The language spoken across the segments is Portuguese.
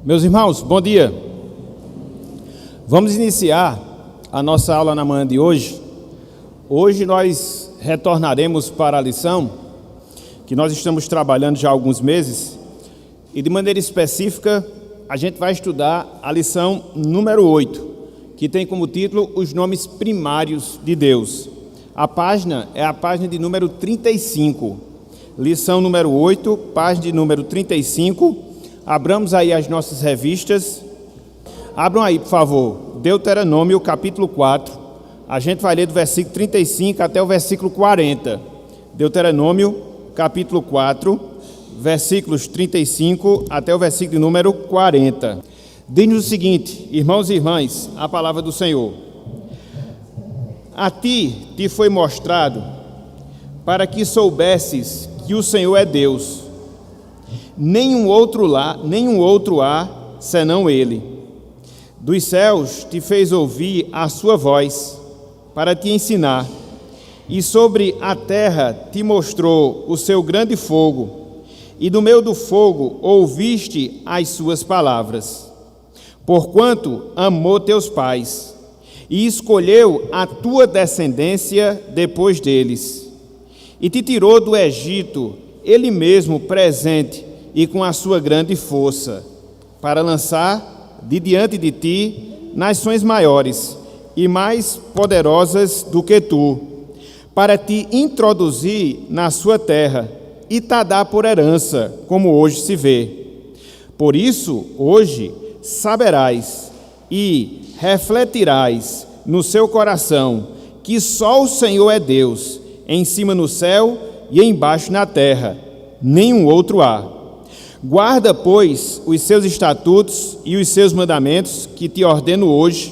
Meus irmãos, bom dia. Vamos iniciar a nossa aula na manhã de hoje. Hoje nós retornaremos para a lição que nós estamos trabalhando já há alguns meses e de maneira específica a gente vai estudar a lição número 8, que tem como título Os Nomes Primários de Deus. A página é a página de número 35, lição número 8, página de número 35. Abramos aí as nossas revistas. Abram aí, por favor, Deuteronômio, capítulo 4. A gente vai ler do versículo 35 até o versículo 40. Deuteronômio, capítulo 4, versículos 35 até o versículo número 40. Diz-nos o seguinte, irmãos e irmãs, a palavra do Senhor. A ti te foi mostrado para que soubesses que o Senhor é Deus. Nenhum outro há, senão Ele. Dos céus te fez ouvir a sua voz, para te ensinar, e sobre a terra te mostrou o seu grande fogo, e do meio do fogo ouviste as suas palavras. Porquanto amou teus pais, e escolheu a tua descendência depois deles, e te tirou do Egito, Ele mesmo presente, e com a sua grande força, para lançar de diante de ti nações maiores e mais poderosas do que tu, para te introduzir na sua terra e te dar por herança, como hoje se vê. Por isso, hoje, saberás e refletirás no seu coração que só o Senhor é Deus, em cima no céu e embaixo na terra, nenhum outro há. Guarda, pois, os seus estatutos e os seus mandamentos que te ordeno hoje,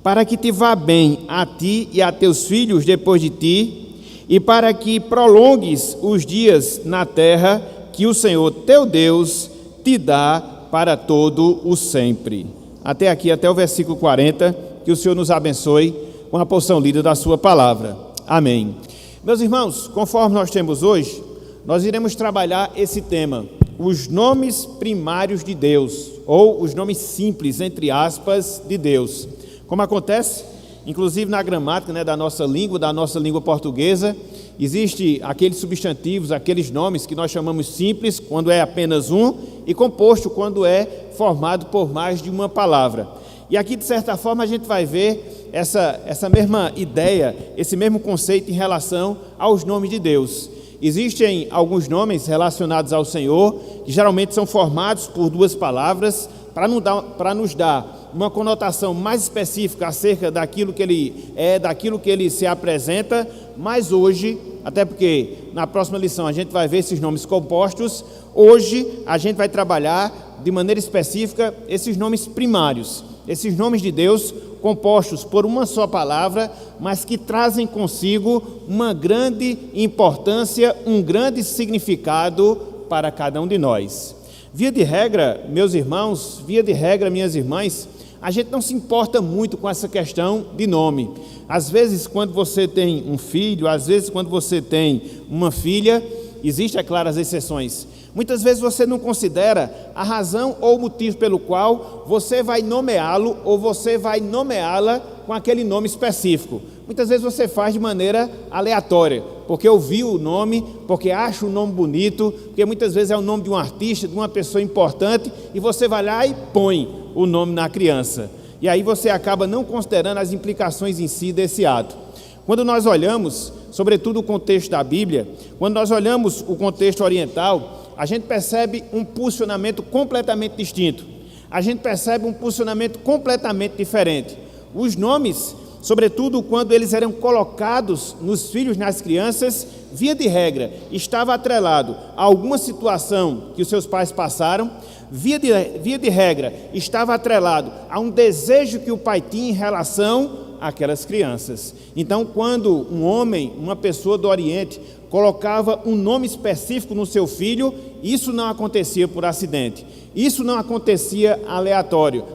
para que te vá bem a ti e a teus filhos depois de ti, e para que prolongues os dias na terra que o Senhor teu Deus te dá para todo o sempre. Até aqui, até o versículo 40, que o Senhor nos abençoe com a porção lida da sua palavra. Amém. Meus irmãos, conforme nós temos hoje, nós iremos trabalhar esse tema, os nomes primários de Deus, ou os nomes simples, entre aspas, de Deus. Como acontece, inclusive na gramática, da nossa língua portuguesa, existe aqueles substantivos, aqueles nomes que nós chamamos simples, quando é apenas um, e composto, quando é formado por mais de uma palavra. E aqui, de certa forma, a gente vai ver essa mesma ideia, esse mesmo conceito em relação aos nomes de Deus. Existem alguns nomes relacionados ao Senhor, que geralmente são formados por duas palavras, para nos dar uma conotação mais específica acerca daquilo que Ele é, daquilo que Ele se apresenta, mas hoje, até porque na próxima lição a gente vai ver esses nomes compostos, hoje a gente vai trabalhar de maneira específica esses nomes primários, esses nomes de Deus compostos por uma só palavra, mas que trazem consigo uma grande importância, um grande significado para cada um de nós. Via de regra, meus irmãos, minhas irmãs, a gente não se importa muito com essa questão de nome. Às vezes, quando você tem um filho, às vezes, quando você tem uma filha, existem, é claro, as exceções. Muitas vezes você não considera a razão ou o motivo pelo qual você vai nomeá-lo ou você vai nomeá-la com aquele nome específico. Muitas vezes você faz de maneira aleatória, porque ouviu o nome, porque acha o nome bonito, porque muitas vezes é o nome de um artista, de uma pessoa importante, e você vai lá e põe o nome na criança. E aí você acaba não considerando as implicações em si desse ato. Quando nós olhamos, sobretudo o contexto da Bíblia, quando nós olhamos o contexto oriental, a gente percebe um posicionamento completamente distinto. A gente percebe um posicionamento completamente diferente. Os nomes, sobretudo quando eles eram colocados nos filhos, nas crianças, via de regra, estava atrelado a alguma situação que os seus pais passaram, via de regra, estava atrelado a um desejo que o pai tinha em relação àquelas crianças. Então, quando um homem, uma pessoa do Oriente, colocava um nome específico no seu filho, isso não acontecia por acidente, isso não acontecia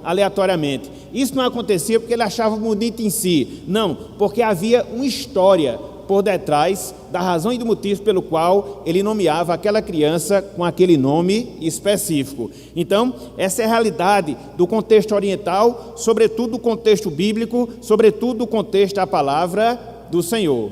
aleatoriamente, isso não acontecia porque ele achava bonito em si, não, porque havia uma história por detrás da razão e do motivo pelo qual ele nomeava aquela criança com aquele nome específico. Então, essa é a realidade do contexto oriental, sobretudo do contexto bíblico, sobretudo do contexto da palavra do Senhor.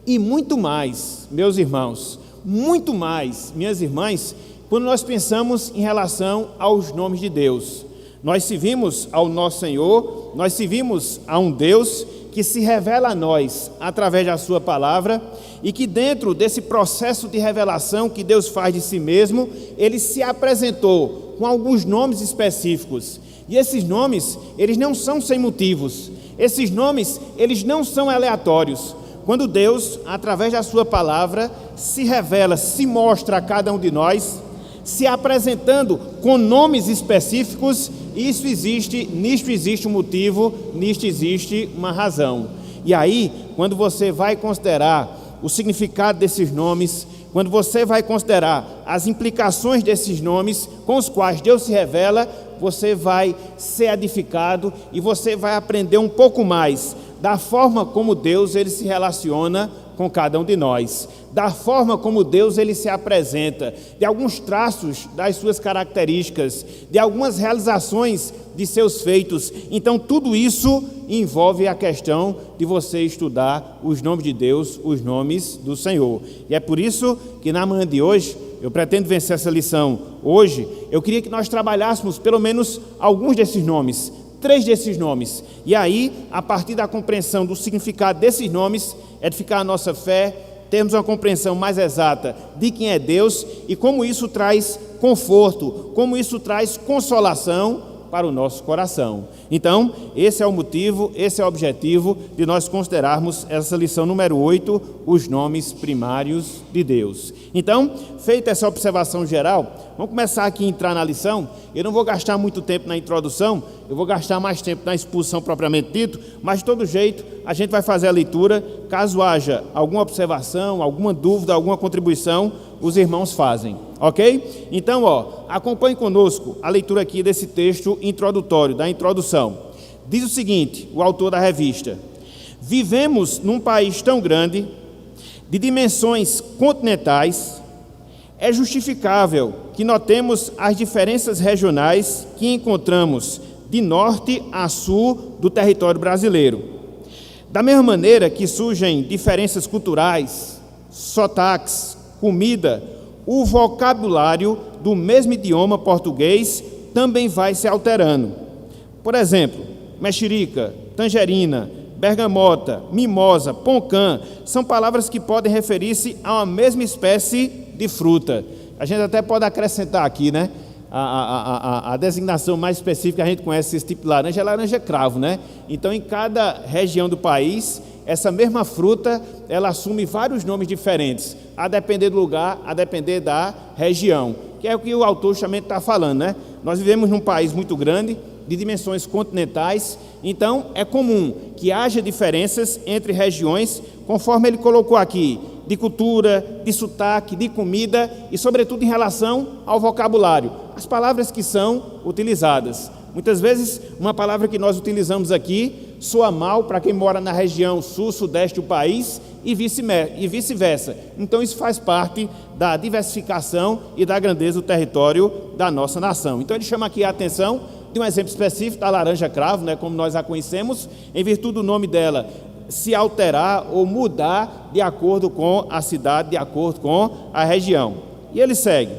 E muito mais, meus irmãos, muito mais, minhas irmãs, quando nós pensamos em relação aos nomes de Deus. Nós servimos ao nosso Senhor, nós servimos a um Deus que se revela a nós através da sua palavra e que dentro desse processo de revelação que Deus faz de si mesmo, ele se apresentou com alguns nomes específicos. E esses nomes, eles não são sem motivos. Esses nomes, eles não são aleatórios. Quando Deus, através da sua palavra, se revela, se mostra a cada um de nós, se apresentando com nomes específicos, nisto existe um motivo, nisto existe uma razão. E aí, quando você vai considerar o significado desses nomes, quando você vai considerar as implicações desses nomes com os quais Deus se revela, você vai ser edificado e você vai aprender um pouco mais da forma como Deus ele se relaciona com cada um de nós, da forma como Deus ele se apresenta, de alguns traços das suas características, de algumas realizações de seus feitos. Então tudo isso envolve a questão de você estudar os nomes de Deus, os nomes do Senhor. E é por isso que na manhã de hoje, eu pretendo vencer essa lição hoje, eu queria que nós trabalhássemos pelo menos alguns desses nomes, 3 desses nomes, e aí, a partir da compreensão do significado desses nomes, edificar a nossa fé, termos uma compreensão mais exata de quem é Deus e como isso traz conforto, como isso traz consolação para o nosso coração. Então, esse é o motivo, esse é o objetivo de nós considerarmos essa lição número 8, os nomes primários de Deus. Então, feita essa observação geral, vamos começar aqui a entrar na lição. Eu não vou gastar muito tempo na introdução, eu vou gastar mais tempo na exposição propriamente dito, mas de todo jeito a gente vai fazer a leitura. Caso haja alguma observação, alguma dúvida, alguma contribuição, os irmãos fazem, ok? Então, acompanhe conosco a leitura aqui desse texto introdutório, da introdução. Diz o seguinte, o autor da revista: vivemos num país tão grande, de dimensões continentais, é justificável que notemos as diferenças regionais que encontramos de norte a sul do território brasileiro. Da mesma maneira que surgem diferenças culturais, sotaques, comida, o vocabulário do mesmo idioma português também vai se alterando. Por exemplo, mexerica, tangerina, bergamota, mimosa, poncã, são palavras que podem referir-se a uma mesma espécie de fruta. A gente até pode acrescentar aqui, né? A designação mais específica, a gente conhece esse tipo de laranja, é laranja cravo, né? Então, em cada região do país, essa mesma fruta, ela assume vários nomes diferentes, a depender do lugar, a depender da região, que é o que o autor justamente está falando, né? Nós vivemos num país muito grande, de dimensões continentais, então é comum que haja diferenças entre regiões, conforme ele colocou aqui, de cultura, de sotaque, de comida e, sobretudo, em relação ao vocabulário, as palavras que são utilizadas. Muitas vezes, uma palavra que nós utilizamos aqui soa mal para quem mora na região sul, sudeste do país e vice-versa. Então, isso faz parte da diversificação e da grandeza do território da nossa nação. Então, ele chama aqui a atenção de um exemplo específico da laranja cravo, né, como nós a conhecemos, em virtude do nome dela se alterar ou mudar de acordo com a cidade, de acordo com a região. E ele segue.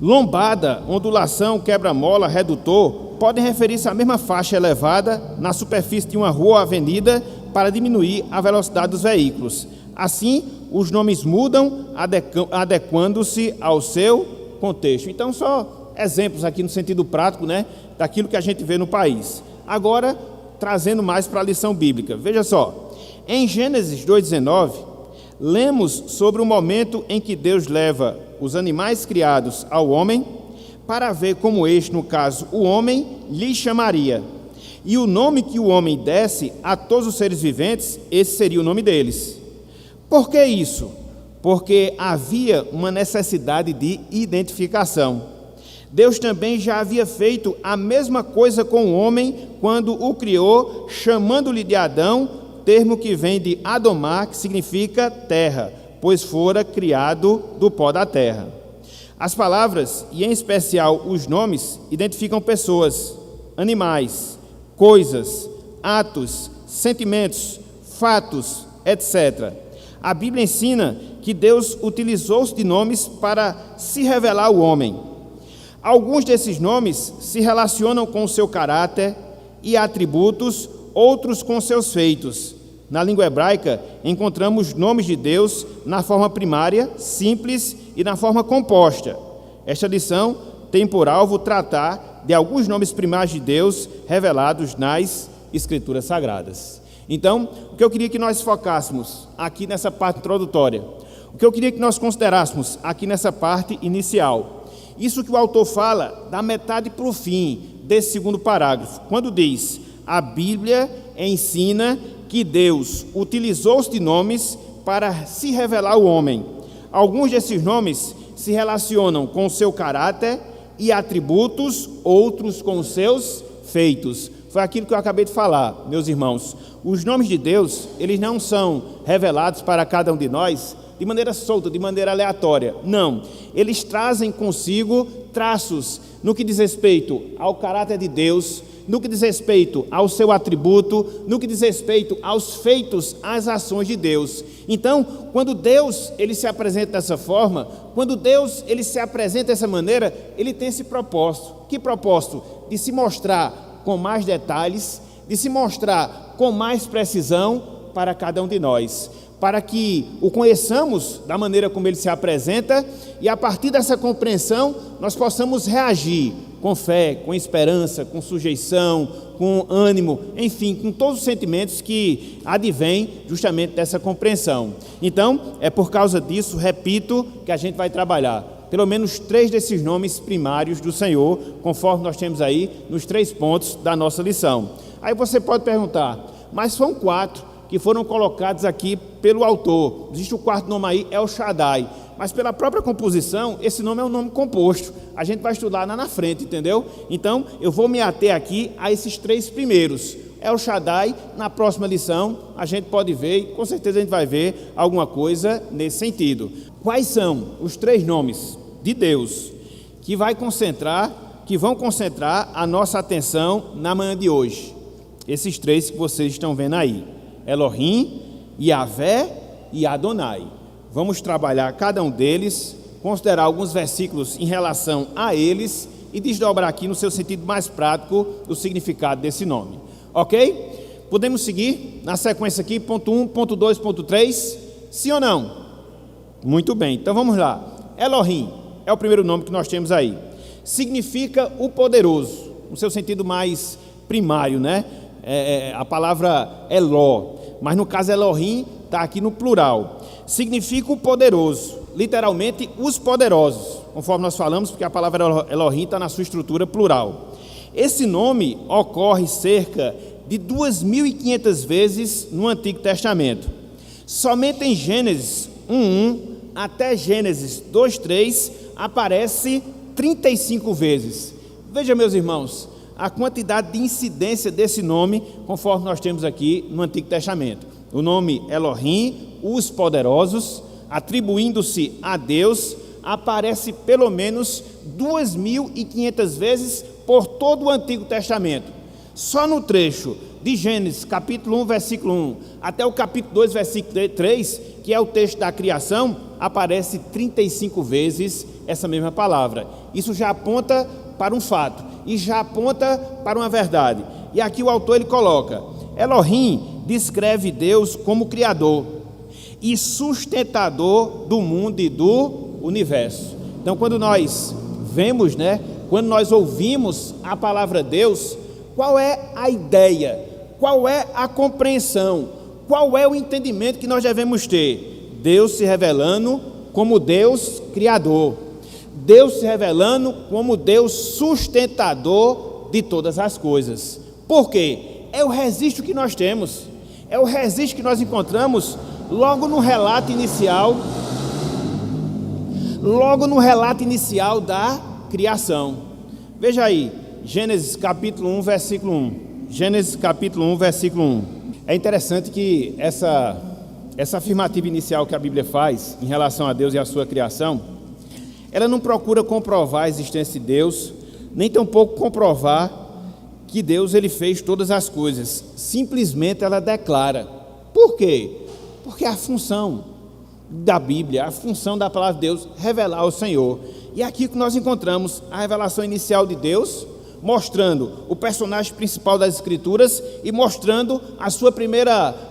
Lombada, ondulação, quebra-mola, redutor, podem referir-se à mesma faixa elevada na superfície de uma rua ou avenida para diminuir a velocidade dos veículos. Assim, os nomes mudam, adequando-se ao seu contexto. Então, só exemplos aqui no sentido prático, né, daquilo que a gente vê no país. Agora, trazendo mais para a lição bíblica. Veja só, em Gênesis 2,19, lemos sobre o momento em que Deus leva os animais criados ao homem para ver como este, no caso, o homem, lhe chamaria. E o nome que o homem desse a todos os seres viventes, esse seria o nome deles. Por que isso? Porque havia uma necessidade de identificação. Deus também já havia feito a mesma coisa com o homem quando o criou, chamando-lhe de Adão, termo que vem de Adomá, que significa terra, pois fora criado do pó da terra. As palavras, e em especial os nomes, identificam pessoas, animais, coisas, atos, sentimentos, fatos, etc. A Bíblia ensina que Deus utilizou-se de nomes para se revelar ao homem. Alguns desses nomes se relacionam com o seu caráter e atributos, outros com seus feitos. Na língua hebraica, encontramos nomes de Deus na forma primária, simples, e na forma composta. Esta lição tem por alvo tratar de alguns nomes primários de Deus revelados nas Escrituras Sagradas. Então, o que eu queria que nós focássemos aqui nessa parte introdutória, o que eu queria que nós considerássemos aqui nessa parte inicial, isso que o autor fala da metade para o fim desse segundo parágrafo, quando diz: a Bíblia ensina que Deus utilizou-se de nomes para se revelar ao homem. Alguns desses nomes se relacionam com o seu caráter e atributos, outros com os seus feitos. Foi aquilo que eu acabei de falar, meus irmãos. Os nomes de Deus, eles não são revelados para cada um de nós de maneira solta, de maneira aleatória. Não, eles trazem consigo traços no que diz respeito ao caráter de Deus, no que diz respeito ao seu atributo, no que diz respeito aos feitos, às ações de Deus. Então, quando Deus ele se apresenta dessa forma, quando Deus ele se apresenta dessa maneira, ele tem esse propósito. Que propósito? De se mostrar com mais detalhes, de se mostrar com mais precisão para cada um de nós, para que o conheçamos da maneira como ele se apresenta e a partir dessa compreensão nós possamos reagir com fé, com esperança, com sujeição, com ânimo, enfim, com todos os sentimentos que advêm justamente dessa compreensão. Então, é por causa disso, repito, que a gente vai trabalhar pelo menos 3 desses nomes primários do Senhor, conforme nós temos aí nos 3 pontos da nossa lição. Aí você pode perguntar, mas são 4 que foram colocados aqui pelo autor. Existe o 4º nome aí, El Shaddai. Mas pela própria composição, esse nome é um nome composto. A gente vai estudar lá na frente, entendeu? Então, eu vou me ater aqui a esses 3 primeiros. El Shaddai, na próxima lição, a gente pode ver, e com certeza a gente vai ver alguma coisa nesse sentido. Quais são os 3 nomes de Deus que vão concentrar a nossa atenção na manhã de hoje? Esses 3 que vocês estão vendo aí. Elohim, Yahvé e Adonai. Vamos trabalhar cada um deles, considerar alguns versículos em relação a eles e desdobrar aqui no seu sentido mais prático o significado desse nome. Ok? Podemos seguir na sequência aqui, ponto 1, ponto 2, ponto 3, sim ou não? Muito bem, então vamos lá. Elohim é o primeiro nome que nós temos aí. Significa o poderoso, no seu sentido mais primário, né? A palavra Eló, mas no caso Elohim está aqui no plural. Significa o poderoso, literalmente os poderosos, conforme nós falamos, porque a palavra Elohim está na sua estrutura plural. Esse nome ocorre cerca de 2.500 vezes no Antigo Testamento. Somente em Gênesis 1:1 até Gênesis 2:3 aparece 35 vezes. Veja, meus irmãos, a quantidade de incidência desse nome, conforme nós temos aqui no Antigo Testamento. O nome Elohim, os poderosos, atribuindo-se a Deus, aparece pelo menos 2.500 vezes por todo o Antigo Testamento. Só no trecho de Gênesis, capítulo 1, versículo 1, até o capítulo 2, versículo 3, que é o texto da criação, aparece 35 vezes essa mesma palavra. Isso já aponta para um fato e já aponta para uma verdade. E aqui o autor ele coloca: Elohim descreve Deus como criador e sustentador do mundo e do universo. Então, quando nós vemos, quando nós ouvimos a palavra Deus, qual é a ideia? Qual é a compreensão? Qual é o entendimento que nós devemos ter? Deus se revelando como Deus criador. Deus se revelando como Deus sustentador de todas as coisas. Por quê? É o registro que nós temos. É o registro que nós encontramos logo no relato inicial da criação. Veja aí, Gênesis capítulo 1, versículo 1. Gênesis capítulo 1, versículo 1. É interessante que essa afirmativa inicial que a Bíblia faz em relação a Deus e a sua criação, ela não procura comprovar a existência de Deus, nem tampouco comprovar que Deus ele fez todas as coisas. Simplesmente ela declara. Por quê? Porque a função da Bíblia, a função da palavra de Deus, revelar o Senhor. E é aqui que nós encontramos a revelação inicial de Deus, mostrando o personagem principal das Escrituras e mostrando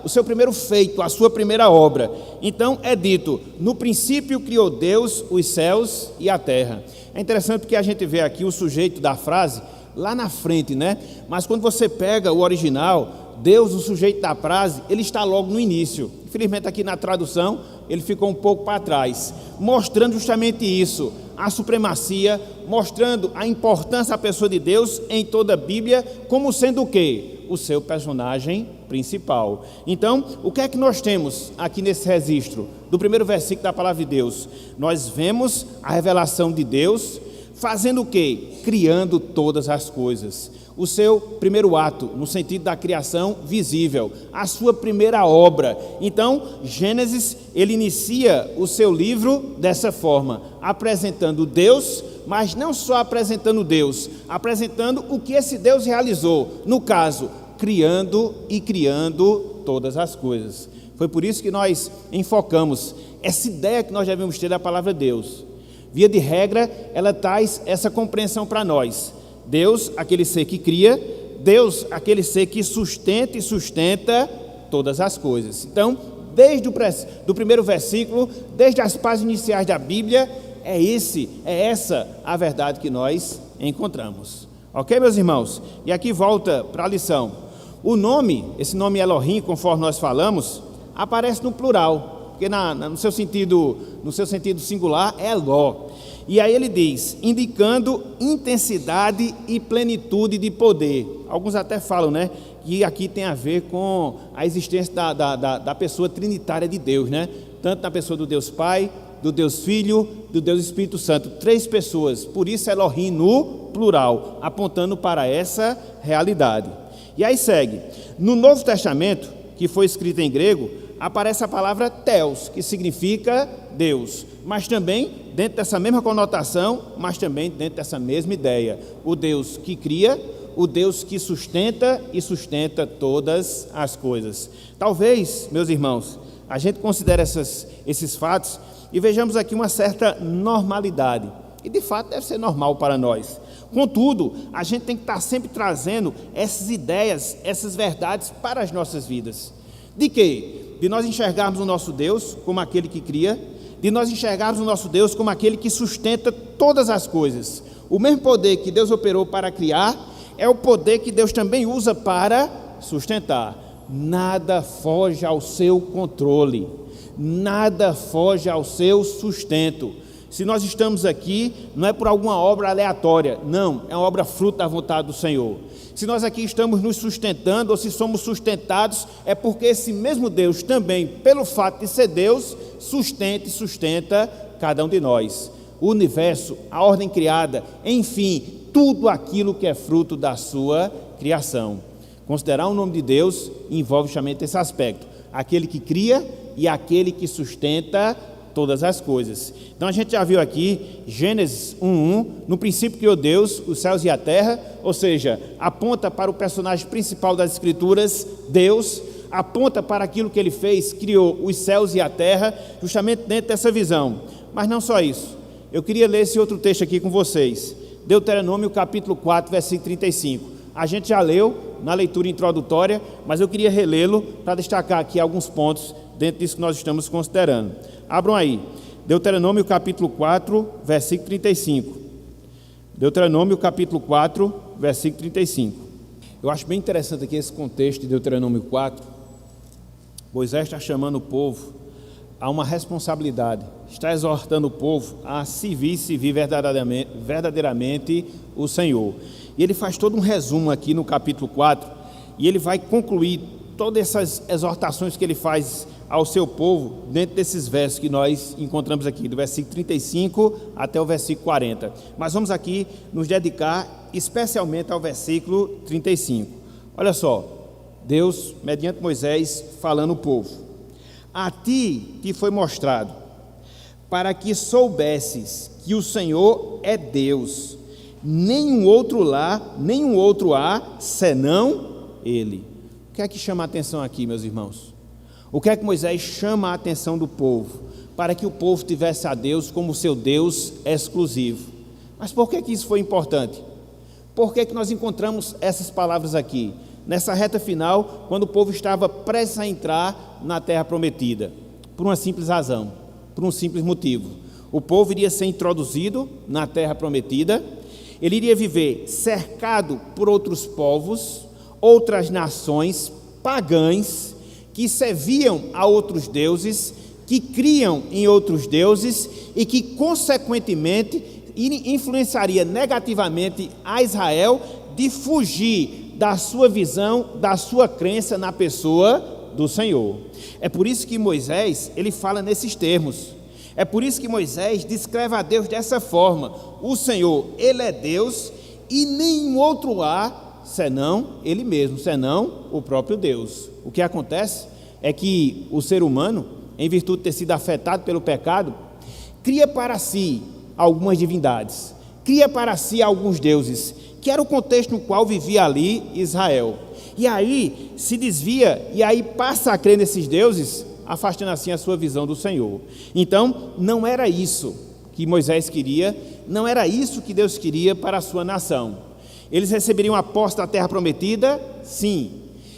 o seu primeiro feito, a sua primeira obra. Então é dito, no princípio criou Deus os céus e a terra. É interessante porque a gente vê aqui o sujeito da frase lá na frente, né? Mas quando você pega o original, Deus, o sujeito da frase, ele está logo no início. Infelizmente aqui na tradução ele ficou um pouco para trás, mostrando justamente isso, a supremacia, mostrando a importância da pessoa de Deus em toda a Bíblia, como sendo o quê? O seu personagem principal. Então, o que é que nós temos aqui nesse registro? Do primeiro versículo da palavra de Deus, nós vemos a revelação de Deus, fazendo o quê? Criando todas as coisas. O seu primeiro ato, no sentido da criação visível, a sua primeira obra. Então, Gênesis, ele inicia o seu livro dessa forma, apresentando Deus, mas não só apresentando Deus, apresentando o que esse Deus realizou, no caso, criando todas as coisas. Foi por isso que nós enfocamos essa ideia que nós devemos ter da palavra de Deus. Via de regra, ela traz essa compreensão para nós. Deus, aquele ser que cria, Deus, aquele ser que sustenta e sustenta todas as coisas. Então, desde o primeiro versículo, desde as páginas iniciais da Bíblia, é essa a verdade que nós encontramos. Ok, meus irmãos? E aqui volta para a lição. O nome, esse nome Elohim, conforme nós falamos, aparece no plural, porque no seu sentido singular é Eló. E aí ele diz, indicando intensidade e plenitude de poder. Alguns até falam, né, que aqui tem a ver com a existência da pessoa trinitária de Deus, né? Tanto na pessoa do Deus Pai, do Deus Filho, do Deus Espírito Santo. 3 pessoas, por isso Elohim no plural, apontando para essa realidade. E aí segue, no Novo Testamento, que foi escrito em grego, aparece a palavra Theos, que significa Deus, mas também dentro dessa mesma conotação, mas também dentro dessa mesma ideia, o Deus que cria, o Deus que sustenta e sustenta todas as coisas. Talvez, meus irmãos, a gente considere esses fatos e vejamos aqui uma certa normalidade, e de fato deve ser normal para nós. Contudo, a gente tem que estar sempre trazendo essas ideias, essas verdades para as nossas vidas. De quê? De nós enxergarmos o nosso Deus como aquele que cria, de nós enxergarmos o nosso Deus como aquele que sustenta todas as coisas. O mesmo poder que Deus operou para criar é o poder que Deus também usa para sustentar. Nada foge ao seu controle, nada foge ao seu sustento. Se nós estamos aqui, não é por alguma obra aleatória, não, é uma obra fruto da vontade do Senhor. Se nós aqui estamos nos sustentando, ou se somos sustentados, é porque esse mesmo Deus também, pelo fato de ser Deus, sustenta e sustenta cada um de nós. O universo, a ordem criada, enfim, tudo aquilo que é fruto da sua criação. Considerar o nome de Deus envolve justamente esse aspecto, aquele que cria e aquele que sustenta todas as coisas. Então a gente já viu aqui Gênesis 1:1, no princípio criou Deus os céus e a terra, ou seja, aponta para o personagem principal das Escrituras, Deus, aponta para aquilo que ele fez, criou os céus e a terra, justamente dentro dessa visão. Mas não só isso, eu queria ler esse outro texto aqui com vocês, Deuteronômio capítulo 4, versículo 35. A gente já leu na leitura introdutória, mas eu queria relê-lo para destacar aqui alguns pontos dentro disso que nós estamos considerando. Abram aí, Deuteronômio capítulo 4, versículo 35. Deuteronômio capítulo 4, versículo 35. Eu acho bem interessante aqui esse contexto de Deuteronômio 4. Moisés está chamando o povo a uma responsabilidade, está exortando o povo a servir verdadeiramente o Senhor. E ele faz todo um resumo aqui no capítulo 4, e ele vai concluir todas essas exortações que ele faz ao seu povo dentro desses versos que nós encontramos aqui, do versículo 35 até o versículo 40. Mas vamos aqui nos dedicar especialmente ao versículo 35. Olha só, Deus, mediante Moisés, falando ao povo: a ti te foi mostrado, para que soubesses que o Senhor é Deus, nenhum outro há, senão Ele. O que é que chama a atenção aqui, meus irmãos? O que é que Moisés chama a atenção do povo? Para que o povo tivesse a Deus como seu Deus exclusivo. Mas por que isso foi importante? Por que nós encontramos essas palavras aqui, nessa reta final, quando o povo estava prestes a entrar na terra prometida? Por uma simples razão, por um simples motivo. O povo iria ser introduzido na terra prometida, ele iria viver cercado por outros povos, outras nações pagãs, que serviam a outros deuses, que criam em outros deuses e que, consequentemente, influenciaria negativamente a Israel de fugir da sua visão, da sua crença na pessoa do Senhor. É por isso que Moisés, ele fala nesses termos. É por isso que Moisés descreve a Deus dessa forma: o Senhor, Ele é Deus e nenhum outro há, senão Ele mesmo, senão o próprio Deus. O que acontece é que o ser humano, em virtude de ter sido afetado pelo pecado, cria para si algumas divindades, cria para si alguns deuses, que era o contexto no qual vivia ali Israel. E aí se desvia, e aí passa a crer nesses deuses, afastando assim a sua visão do Senhor. Então, não era isso que Moisés queria, não era isso que Deus queria para a sua nação. Eles receberiam a posse da terra prometida? Sim.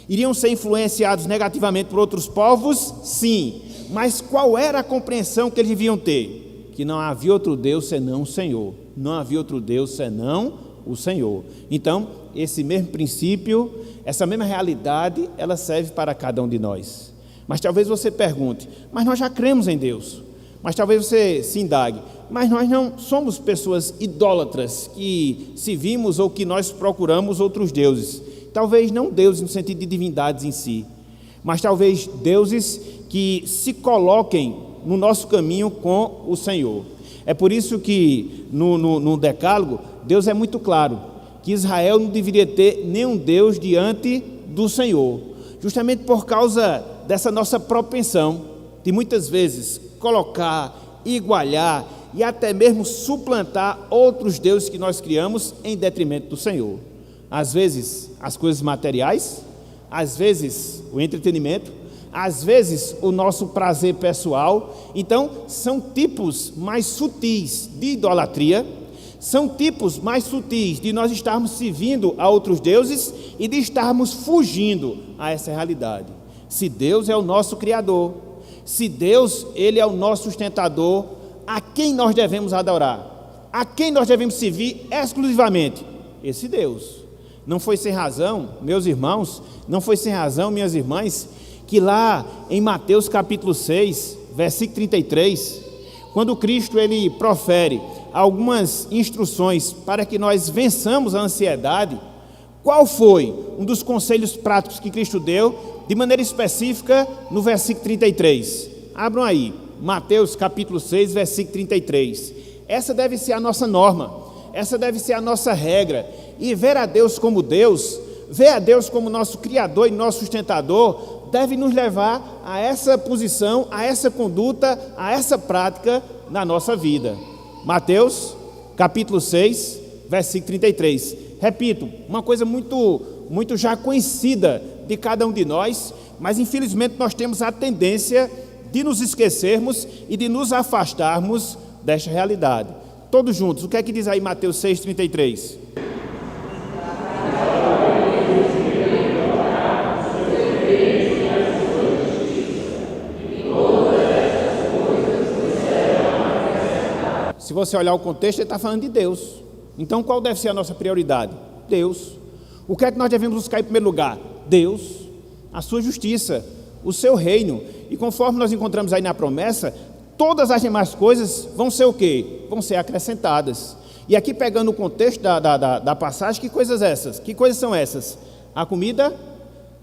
Iriam ser influenciados negativamente por outros povos? Sim. Mas qual era a compreensão que eles deviam ter? Que não havia outro Deus senão o Senhor. Não havia outro Deus senão o Senhor. Então, esse mesmo princípio, essa mesma realidade, ela serve para cada um de nós. Mas talvez você pergunte: mas nós já cremos em Deus. Mas talvez você se indague: mas nós não somos pessoas idólatras que servimos ou que nós procuramos outros deuses. Talvez não deuses no sentido de divindades em si, mas talvez deuses que se coloquem no nosso caminho com o Senhor. É por isso que no Decálogo, Deus é muito claro que Israel não deveria ter nenhum Deus diante do Senhor, justamente por causa dessa nossa propensão de muitas vezes colocar, igualar e até mesmo suplantar outros deuses que nós criamos em detrimento do Senhor. Às vezes as coisas materiais, às vezes o entretenimento, às vezes o nosso prazer pessoal. Então são tipos mais sutis de idolatria, são tipos mais sutis de nós estarmos servindo a outros deuses e de estarmos fugindo a essa realidade. Se Deus é o nosso Criador, se Deus, Ele é o nosso sustentador, a quem nós devemos adorar? A quem nós devemos servir exclusivamente? Esse Deus. Não foi sem razão, meus irmãos, não foi sem razão, minhas irmãs, que lá em Mateus capítulo 6, versículo 33, quando Cristo ele profere algumas instruções para que nós vençamos a ansiedade, qual foi um dos conselhos práticos que Cristo deu, de maneira específica, no versículo 33? Abram aí, Mateus capítulo 6, versículo 33. Essa deve ser a nossa norma, essa deve ser a nossa regra. E ver a Deus como Deus, ver a Deus como nosso Criador e nosso sustentador, deve nos levar a essa posição, a essa conduta, a essa prática na nossa vida. Mateus capítulo 6, versículo 33. Repito, uma coisa muito já conhecida de cada um de nós, mas infelizmente nós temos a tendência de nos esquecermos e de nos afastarmos desta realidade. Todos juntos, o que é que diz aí Mateus 6, 33? Se você olhar o contexto, ele está falando de Deus. Então qual deve ser a nossa prioridade? Deus. O que é que nós devemos buscar em primeiro lugar? Deus, a sua justiça, o seu reino. E conforme nós encontramos aí na promessa, todas as demais coisas vão ser o quê? Vão ser acrescentadas. E aqui pegando o contexto da passagem, que coisas essas? Que coisas são essas? A comida,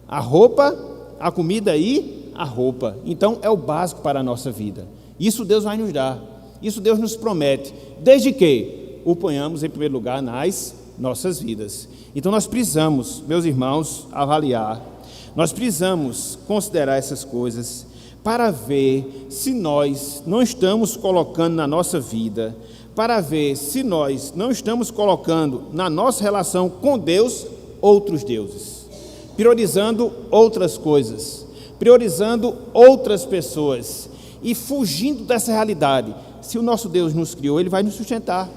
a roupa, a comida e a roupa. Então é o básico para a nossa vida. Isso Deus vai nos dar, isso Deus nos promete, desde que o ponhamos em primeiro lugar nas nossas vidas. Então nós precisamos, meus irmãos, avaliar, nós precisamos considerar essas coisas para ver se nós não estamos colocando na nossa vida, para ver se nós não estamos colocando na nossa relação com Deus outros deuses, priorizando outras coisas, priorizando outras pessoas e fugindo dessa realidade. Se o nosso Deus nos criou, Ele vai nos sustentar.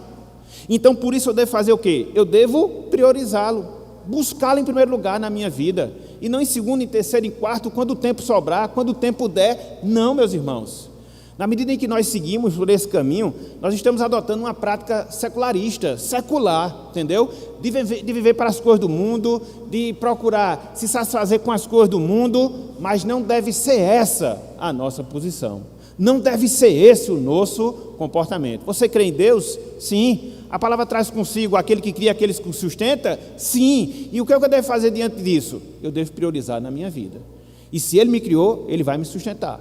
Então, por isso eu devo fazer o quê? Eu devo priorizá-lo, buscá-lo em primeiro lugar na minha vida, e não em segundo, em terceiro, em quarto, quando o tempo sobrar, quando o tempo der. Não, meus irmãos. Na medida em que nós seguimos por esse caminho, nós estamos adotando uma prática secularista, secular, entendeu? De viver para as coisas do mundo, de procurar se satisfazer com as coisas do mundo, mas não deve ser essa a nossa posição. Não deve ser esse o nosso comportamento. Você crê em Deus? Sim. A palavra traz consigo aquele que cria, aqueles que sustenta? Sim. E o que eu devo fazer diante disso? Eu devo priorizar na minha vida. E se Ele me criou, Ele vai me sustentar.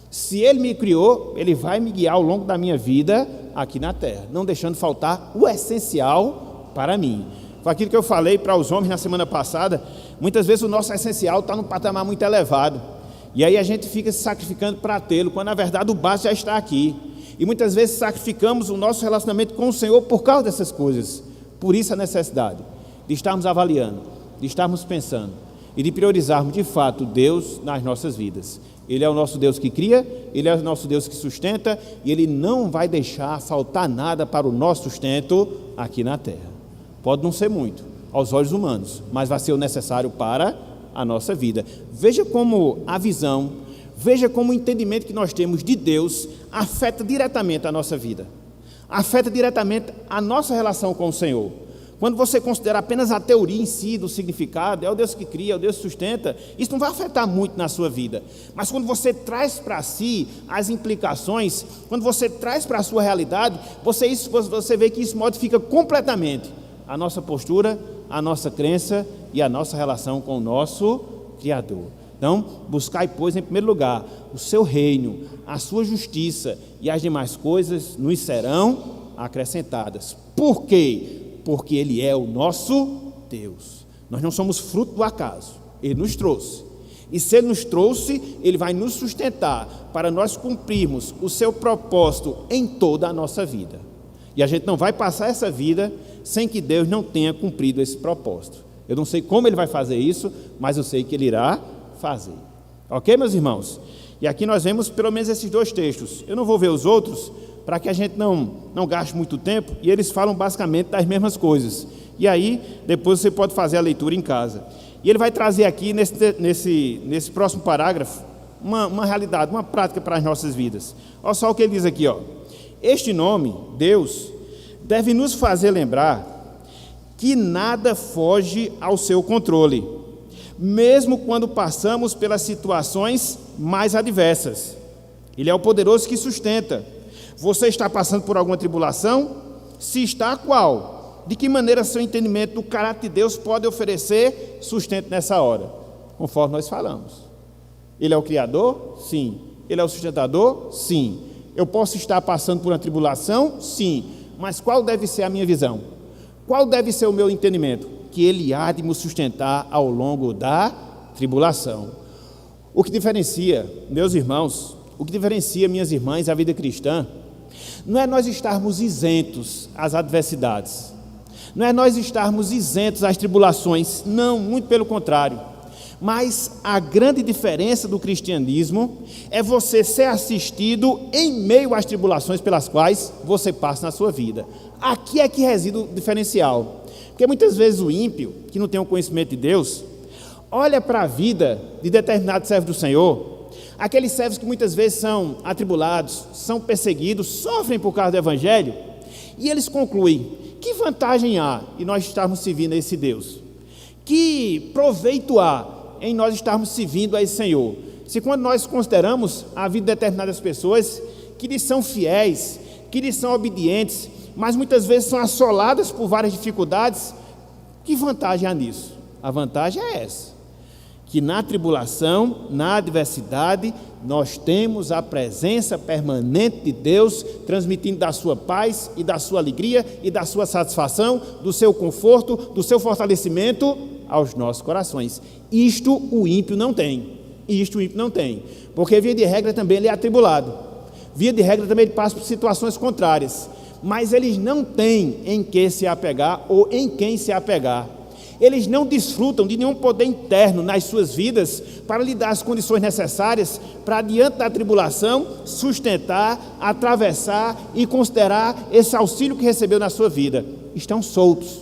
Se Ele me criou, Ele vai me guiar ao longo da minha vida aqui na terra, não deixando faltar o essencial para mim. Foi aquilo que eu falei para os homens na semana passada. Muitas vezes o nosso essencial está num patamar muito elevado, e aí a gente fica se sacrificando para tê-lo, quando na verdade o básico já está aqui. E muitas vezes sacrificamos o nosso relacionamento com o Senhor por causa dessas coisas. Por isso a necessidade de estarmos avaliando, de estarmos pensando e de priorizarmos de fato Deus nas nossas vidas. Ele é o nosso Deus que cria, Ele é o nosso Deus que sustenta, e Ele não vai deixar faltar nada para o nosso sustento aqui na terra. Pode não ser muito aos olhos humanos, mas vai ser o necessário para a nossa vida. Veja como a visão, veja como o entendimento que nós temos de Deus afeta diretamente a nossa vida, afeta diretamente a nossa relação com o Senhor. Quando você considera apenas a teoria em si do significado, é o Deus que cria, é o Deus que sustenta, isso não vai afetar muito na sua vida. Mas quando você traz para si as implicações, quando você traz para a sua realidade, você vê que isso modifica completamente a nossa postura, a nossa crença e a nossa relação com o nosso Criador. Então, buscai, pois, em primeiro lugar, o seu reino, a sua justiça, e as demais coisas nos serão acrescentadas. Por quê? Porque Ele é o nosso Deus. Nós não somos fruto do acaso. Ele nos trouxe. E se Ele nos trouxe, Ele vai nos sustentar para nós cumprirmos o seu propósito em toda a nossa vida. E a gente não vai passar essa vida sem que Deus não tenha cumprido esse propósito. Eu não sei como Ele vai fazer isso, mas eu sei que Ele irá fazer. Ok, meus irmãos? E aqui nós vemos pelo menos esses dois textos. Eu não vou ver os outros, para que a gente não gaste muito tempo, e eles falam basicamente das mesmas coisas. E aí, depois você pode fazer a leitura em casa. E ele vai trazer aqui, nesse próximo parágrafo, uma realidade, uma prática para as nossas vidas. Olha só o que ele diz aqui, ó. Este nome, Deus, deve nos fazer lembrar que nada foge ao seu controle, mesmo quando passamos pelas situações mais adversas. Ele é o poderoso que sustenta. Você está passando por alguma tribulação? Se está, qual? De que maneira seu entendimento do caráter de Deus pode oferecer sustento nessa hora? Conforme nós falamos. Ele é o Criador? Sim. Ele é o sustentador? Sim. Eu posso estar passando por uma tribulação? Sim. Mas qual deve ser a minha visão? Qual deve ser o meu entendimento? Que Ele há de me sustentar ao longo da tribulação. O que diferencia, meus irmãos, o que diferencia, minhas irmãs, a vida cristã, não é nós estarmos isentos às adversidades, não é nós estarmos isentos às tribulações, não, muito pelo contrário. Mas a grande diferença do cristianismo é você ser assistido em meio às tribulações pelas quais você passa na sua vida. Aqui é que reside o diferencial, porque muitas vezes o ímpio, que não tem o conhecimento de Deus, olha para a vida de determinados servos do Senhor, aqueles servos que muitas vezes são atribulados, são perseguidos, sofrem por causa do Evangelho, e eles concluem: que vantagem há em nós estarmos servindo a esse Deus? Que proveito há em nós estarmos servindo a esse Senhor? Se quando nós consideramos a vida de determinadas pessoas que lhes são fiéis, que lhes são obedientes, mas muitas vezes são assoladas por várias dificuldades, que vantagem há nisso? A vantagem é essa, que na tribulação, na adversidade, nós temos a presença permanente de Deus, transmitindo da sua paz e da sua alegria e da sua satisfação, do seu conforto, do seu fortalecimento aos nossos corações. Isto o ímpio não tem. Isto o ímpio não tem. Porque via de regra também ele é atribulado. Via de regra também ele passa por situações contrárias. Mas eles não têm em que se apegar ou em quem se apegar. Eles não desfrutam de nenhum poder interno nas suas vidas para lhe dar as condições necessárias para, diante da tribulação, sustentar, atravessar e considerar esse auxílio que recebeu na sua vida. Estão soltos.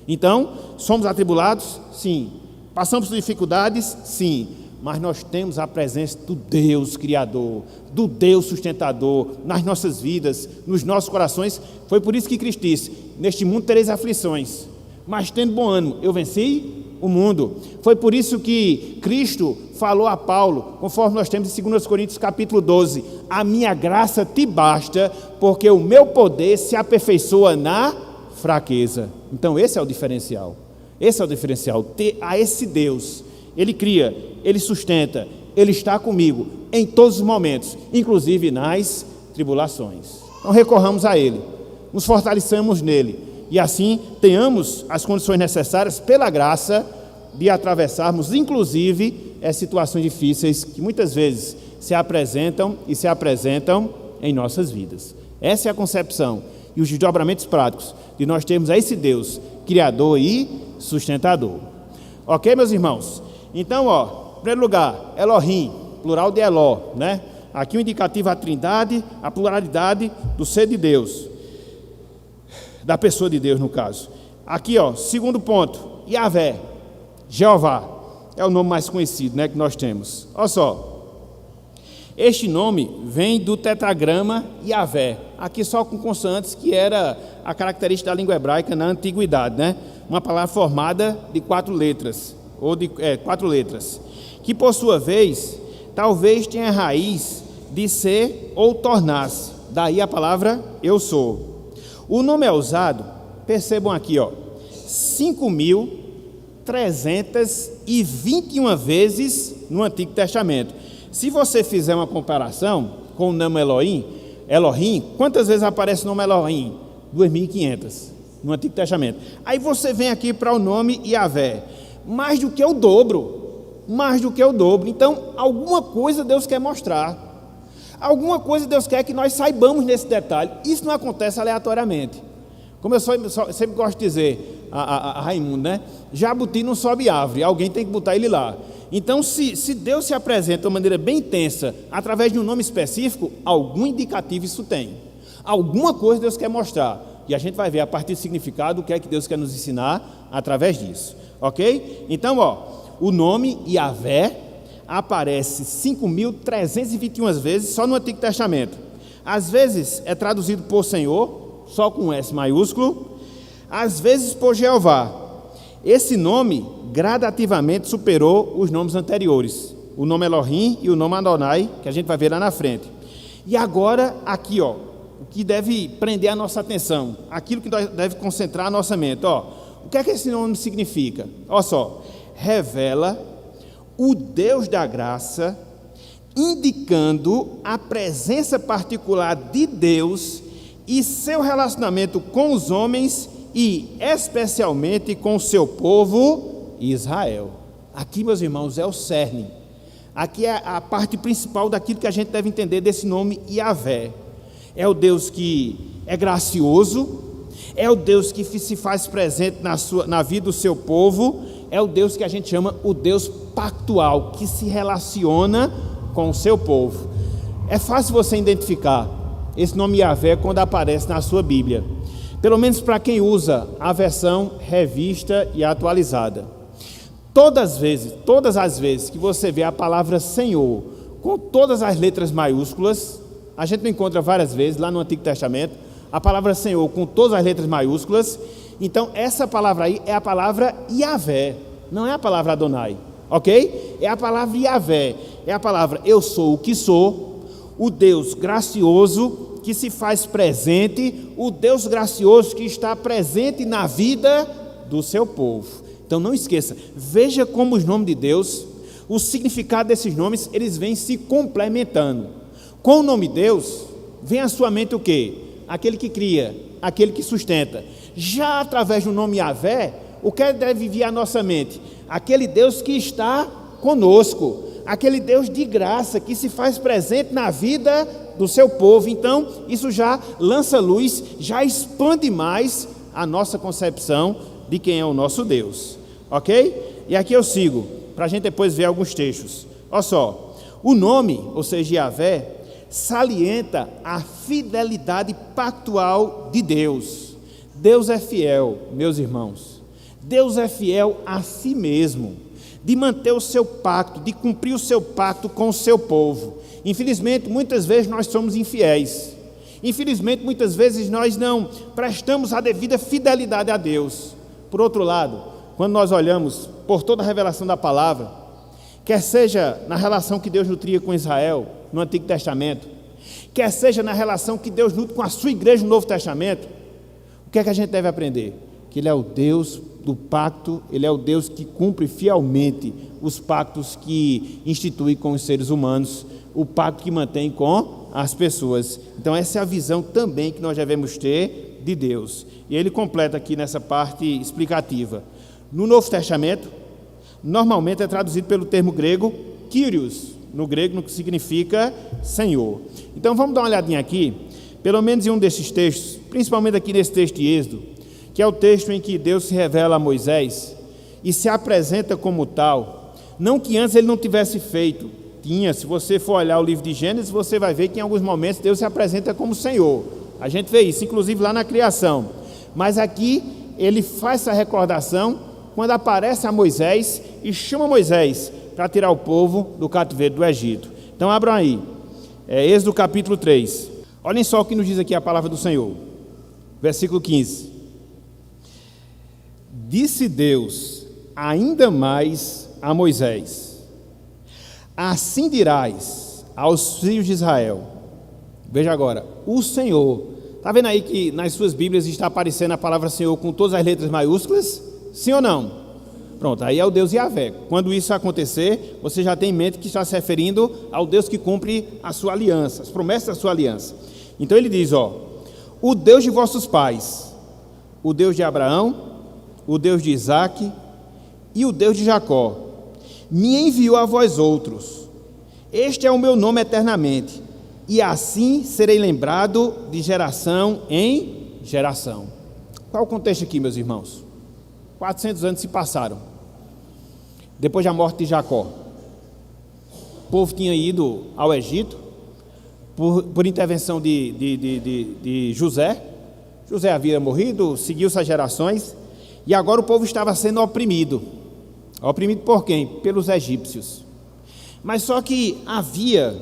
Então, somos atribulados? Sim. Passamos por dificuldades? Sim. Mas nós temos a presença do Deus Criador, do Deus Sustentador nas nossas vidas, nos nossos corações. Foi por isso que Cristo disse: neste mundo tereis aflições, mas tendo bom ânimo, eu venci o mundo. Foi por isso que Cristo falou a Paulo, conforme nós temos em 2 Coríntios capítulo 12, a minha graça te basta, porque o meu poder se aperfeiçoa na fraqueza. Então esse é o diferencial. Ter a esse Deus. Ele cria, Ele sustenta, Ele está comigo em todos os momentos, inclusive nas tribulações. Então recorramos a Ele, nos fortaleçamos nele, e assim tenhamos as condições necessárias, pela graça, de atravessarmos, inclusive, as situações difíceis que muitas vezes se apresentam em nossas vidas. Essa é a concepção e os desdobramentos práticos de nós termos a esse Deus, Criador e Sustentador. Ok, meus irmãos? Então, em primeiro lugar, Elohim, plural de Eló, né? Aqui o indicativo à trindade, a pluralidade do ser de Deus, da pessoa de Deus no caso. Aqui, segundo ponto, Yahvé, Jeová, é o nome mais conhecido, né, que nós temos. Olha só, este nome vem do tetragrama Yahvé, aqui só com consoantes, que era a característica da língua hebraica na antiguidade, né? Uma palavra formada de 4 letras, que por sua vez, talvez tenha a raiz de ser ou tornar-se, daí a palavra eu sou. O nome é usado, percebam aqui, 5.321 vezes no Antigo Testamento. Se você fizer uma comparação com o nome Elohim, quantas vezes aparece o nome Elohim? 2.500 no Antigo Testamento. Aí você vem aqui para o nome Yahvé, mais do que o dobro. Então, alguma coisa Deus quer mostrar. Alguma coisa Deus quer que nós saibamos nesse detalhe. Isso não acontece aleatoriamente. Como eu sempre gosto de dizer a Raimundo, né? Jabuti não sobe árvore, alguém tem que botar ele lá. Então, se Deus se apresenta de uma maneira bem intensa, através de um nome específico, algum indicativo isso tem. Alguma coisa Deus quer mostrar. E a gente vai ver a partir do significado o que é que Deus quer nos ensinar através disso. Ok? Então, o nome Yahvé aparece 5.321 vezes só no Antigo Testamento. Às vezes é traduzido por Senhor, só com S maiúsculo, às vezes por Jeová. Esse nome gradativamente superou os nomes anteriores, o nome Elohim e o nome Adonai, que a gente vai ver lá na frente. E agora, aqui, o que deve prender a nossa atenção, aquilo que deve concentrar a nossa mente, o que é que esse nome significa? Olha só, revela o Deus da graça, indicando a presença particular de Deus e seu relacionamento com os homens e especialmente com o seu povo Israel. Aqui, meus irmãos, é o cerne. Aqui é a parte principal daquilo que a gente deve entender desse nome Yahvé. É o Deus que é gracioso, é o Deus que se faz presente na vida do seu povo, é o Deus que a gente chama o Deus pactual, que se relaciona com o seu povo. É fácil você identificar esse nome Yahvé quando aparece na sua Bíblia, pelo menos para quem usa a versão revista e atualizada. Todas as vezes que você vê a palavra Senhor com todas as letras maiúsculas, a gente não encontra várias vezes lá no Antigo Testamento, a palavra Senhor com todas as letras maiúsculas. Então essa palavra aí é a palavra Yahvé, não é a palavra Adonai, ok? É a palavra Yahvé, é a palavra eu sou o que sou, o Deus gracioso que se faz presente, o Deus gracioso que está presente na vida do seu povo. Então não esqueça, veja como os nomes de Deus, o significado desses nomes, eles vêm se complementando. Com o nome Deus, vem à sua mente o quê? Aquele que cria, aquele que sustenta. Já através do nome Yahvé, o que deve vir à nossa mente? Aquele Deus que está conosco, aquele Deus de graça, que se faz presente na vida do seu povo. Então, isso já lança luz, já expande mais a nossa concepção de quem é o nosso Deus, ok? E aqui eu sigo, para a gente depois ver alguns textos. Olha só, o nome, ou seja, Yahvé, salienta a fidelidade pactual de Deus. Deus é fiel, meus irmãos. Deus é fiel a si mesmo, de manter o seu pacto, de cumprir o seu pacto com o seu povo. Infelizmente, muitas vezes nós somos infiéis. Infelizmente, muitas vezes nós não prestamos a devida fidelidade a Deus. Por outro lado, quando nós olhamos por toda a revelação da palavra, quer seja na relação que Deus nutria com Israel no Antigo Testamento, quer seja na relação que Deus nutre com a sua igreja no Novo Testamento, o que é que a gente deve aprender? Que Ele é o Deus do pacto, Ele é o Deus que cumpre fielmente os pactos que institui com os seres humanos, o pacto que mantém com as pessoas. Então essa é a visão também que nós devemos ter de Deus. E ele completa aqui nessa parte explicativa. No Novo Testamento, normalmente é traduzido pelo termo grego Kyrios, no grego, no que significa Senhor. Então vamos dar uma olhadinha aqui, pelo menos em um desses textos, principalmente aqui nesse texto de Êxodo, que é o texto em que Deus se revela a Moisés e se apresenta como tal, não que antes ele não tivesse feito, tinha. Se você for olhar o livro de Gênesis, você vai ver que em alguns momentos Deus se apresenta como Senhor, a gente vê isso, inclusive lá na criação, mas aqui ele faz essa recordação quando aparece a Moisés e chama Moisés para tirar o povo do cativeiro do Egito. Então abram aí, Êxodo capítulo 3, olhem só o que nos diz aqui a palavra do Senhor, versículo 15. Disse Deus ainda mais a Moisés: assim dirás aos filhos de Israel. Veja agora, o Senhor. Está vendo aí que nas suas Bíblias está aparecendo a palavra Senhor com todas as letras maiúsculas? Sim ou não? Pronto, aí é o Deus Yahvé. Quando isso acontecer, você já tem em mente que está se referindo ao Deus que cumpre a sua aliança, as promessas da sua aliança. Então ele diz, o Deus de vossos pais, o Deus de Abraão, o Deus de Isaque e o Deus de Jacó, me enviou a vós outros. Este é o meu nome eternamente, e assim serei lembrado de geração em geração. Qual o contexto aqui, meus irmãos? 400 anos se passaram, depois da morte de Jacó. O povo tinha ido ao Egito, por intervenção de José. José havia morrido, seguiu essas gerações, e agora o povo estava sendo oprimido. Oprimido por quem? Pelos egípcios. Mas só que havia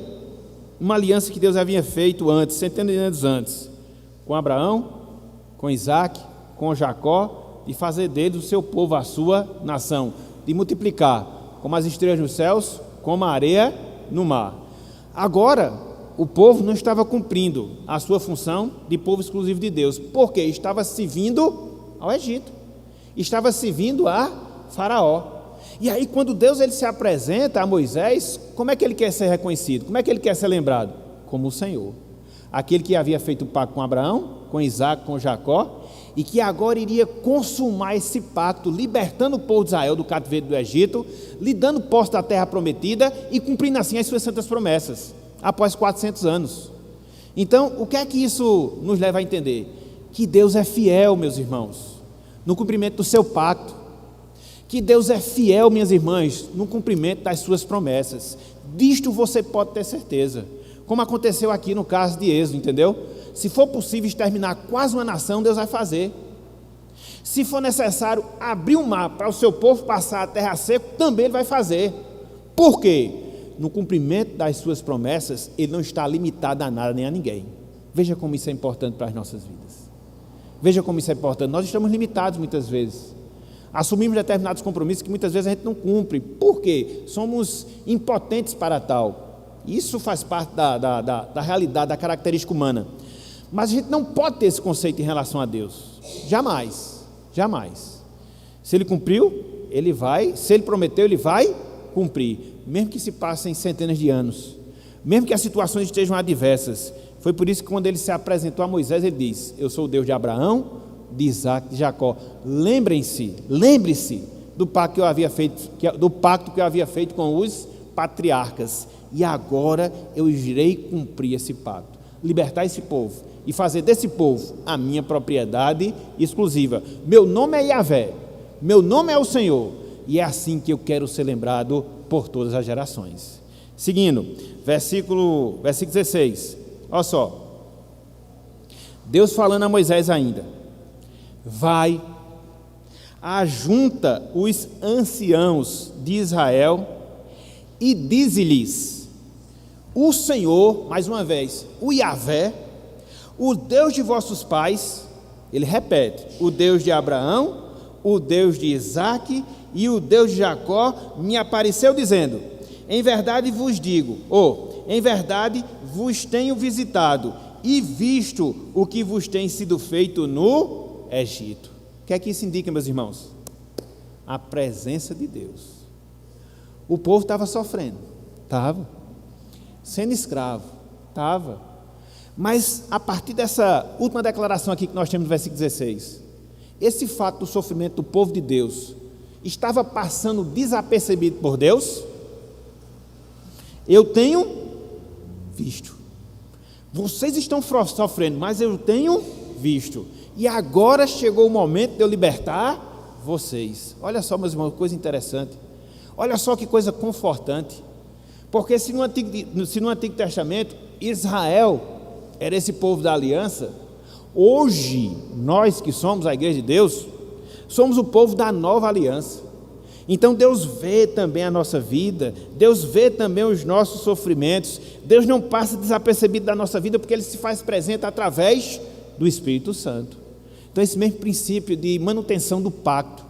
uma aliança que Deus havia feito antes, centenas de anos antes, com Abraão, com Isaque, com Jacó, de fazer deles o seu povo, a sua nação, de multiplicar, como as estrelas nos céus, como a areia no mar. Agora, o povo não estava cumprindo a sua função de povo exclusivo de Deus, porque estava servindo ao Egito, estava servindo a Faraó. E aí, quando Deus ele se apresenta a Moisés, como é que ele quer ser reconhecido? Como é que ele quer ser lembrado? Como o Senhor, aquele que havia feito o pacto com Abraão, com Isaque, com Jacó, e que agora iria consumar esse pacto, libertando o povo de Israel do cativeiro do Egito, lhe dando posse da terra prometida e cumprindo assim as suas santas promessas, após 400 anos. Então, o que é que isso nos leva a entender? Que Deus é fiel, meus irmãos, no cumprimento do seu pacto. Que Deus é fiel, minhas irmãs, no cumprimento das suas promessas. Disto você pode ter certeza, como aconteceu aqui no caso de Êxodo, entendeu? Se for possível exterminar quase uma nação, Deus vai fazer. Se for necessário abrir um mar para o seu povo passar a terra seca, também Ele vai fazer. Por quê? No cumprimento das suas promessas, Ele não está limitado a nada nem a ninguém. Veja como isso é importante para as nossas vidas. Veja como isso é importante. Nós estamos limitados muitas vezes. Assumimos determinados compromissos que muitas vezes a gente não cumpre. Por quê? Somos impotentes para tal. Isso faz parte da realidade, da característica humana. Mas a gente não pode ter esse conceito em relação a Deus. Jamais. Jamais. Se Ele cumpriu, ele vai, se ele prometeu, ele vai cumprir, mesmo que se passem centenas de anos, mesmo que as situações estejam adversas. Foi por isso que quando ele se apresentou a Moisés, ele diz: eu sou o Deus de Abraão, de Isaac, de Jacó. Lembre-se do pacto que eu havia feito com os patriarcas, e agora eu irei cumprir esse pacto, libertar esse povo e fazer desse povo a minha propriedade exclusiva. Meu nome é Yahvé, meu nome é o Senhor, e é assim que eu quero ser lembrado por todas as gerações. Seguindo, versículo 16, olha só, Deus falando a Moisés ainda: vai, ajunta os anciãos de Israel e dize-lhes: o Senhor, mais uma vez, o Yahvé, o Deus de vossos pais, ele repete, o Deus de Abraão, o Deus de Isaac e o Deus de Jacó, me apareceu dizendo: em verdade vos digo, em verdade vos tenho visitado e visto o que vos tem sido feito no Egito. O que é que isso indica, meus irmãos? A presença de Deus. O povo estava sofrendo, estava, sendo escravo, estava, mas a partir dessa última declaração aqui que nós temos no versículo 16, esse fato do sofrimento do povo de Deus estava passando desapercebido por Deus? Eu tenho visto. Vocês estão sofrendo, mas eu tenho visto. E agora chegou o momento de eu libertar vocês. Olha só, meus irmãos, coisa interessante. Olha só que coisa confortante. Porque se no Antigo Testamento Israel era esse povo da aliança, hoje nós que somos a igreja de Deus, somos o povo da nova aliança. Então Deus vê também a nossa vida, Deus vê também os nossos sofrimentos. Deus não passa desapercebido da nossa vida, porque Ele se faz presente através do Espírito Santo. Então esse mesmo princípio de manutenção do pacto,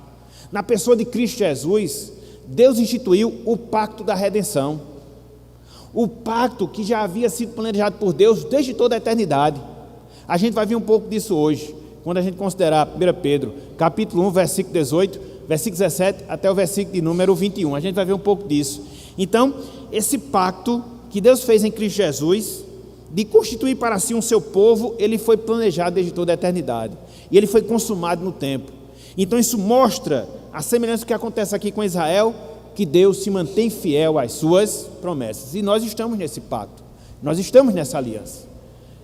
na pessoa de Cristo Jesus, Deus instituiu o pacto da redenção, o pacto que já havia sido planejado por Deus desde toda a eternidade. A gente vai ver um pouco disso hoje, quando a gente considerar 1 Pedro, capítulo 1, versículo 18, versículo 17, até o versículo de número 21, a gente vai ver um pouco disso. Então, esse pacto que Deus fez em Cristo Jesus, de constituir para si um seu povo, ele foi planejado desde toda a eternidade, e ele foi consumado no tempo. Então isso mostra a semelhança do que acontece aqui com Israel, que Deus se mantém fiel às suas promessas, e nós estamos nesse pacto, nós estamos nessa aliança.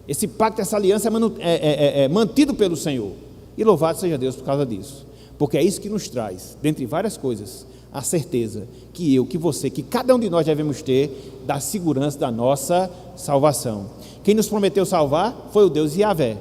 Esse pacto, essa aliança é mantido pelo Senhor, e louvado seja Deus por causa disso, porque é isso que nos traz, dentre várias coisas, a certeza que eu, que você, que cada um de nós devemos ter da segurança da nossa salvação. Quem nos prometeu salvar foi o Deus Yahvé.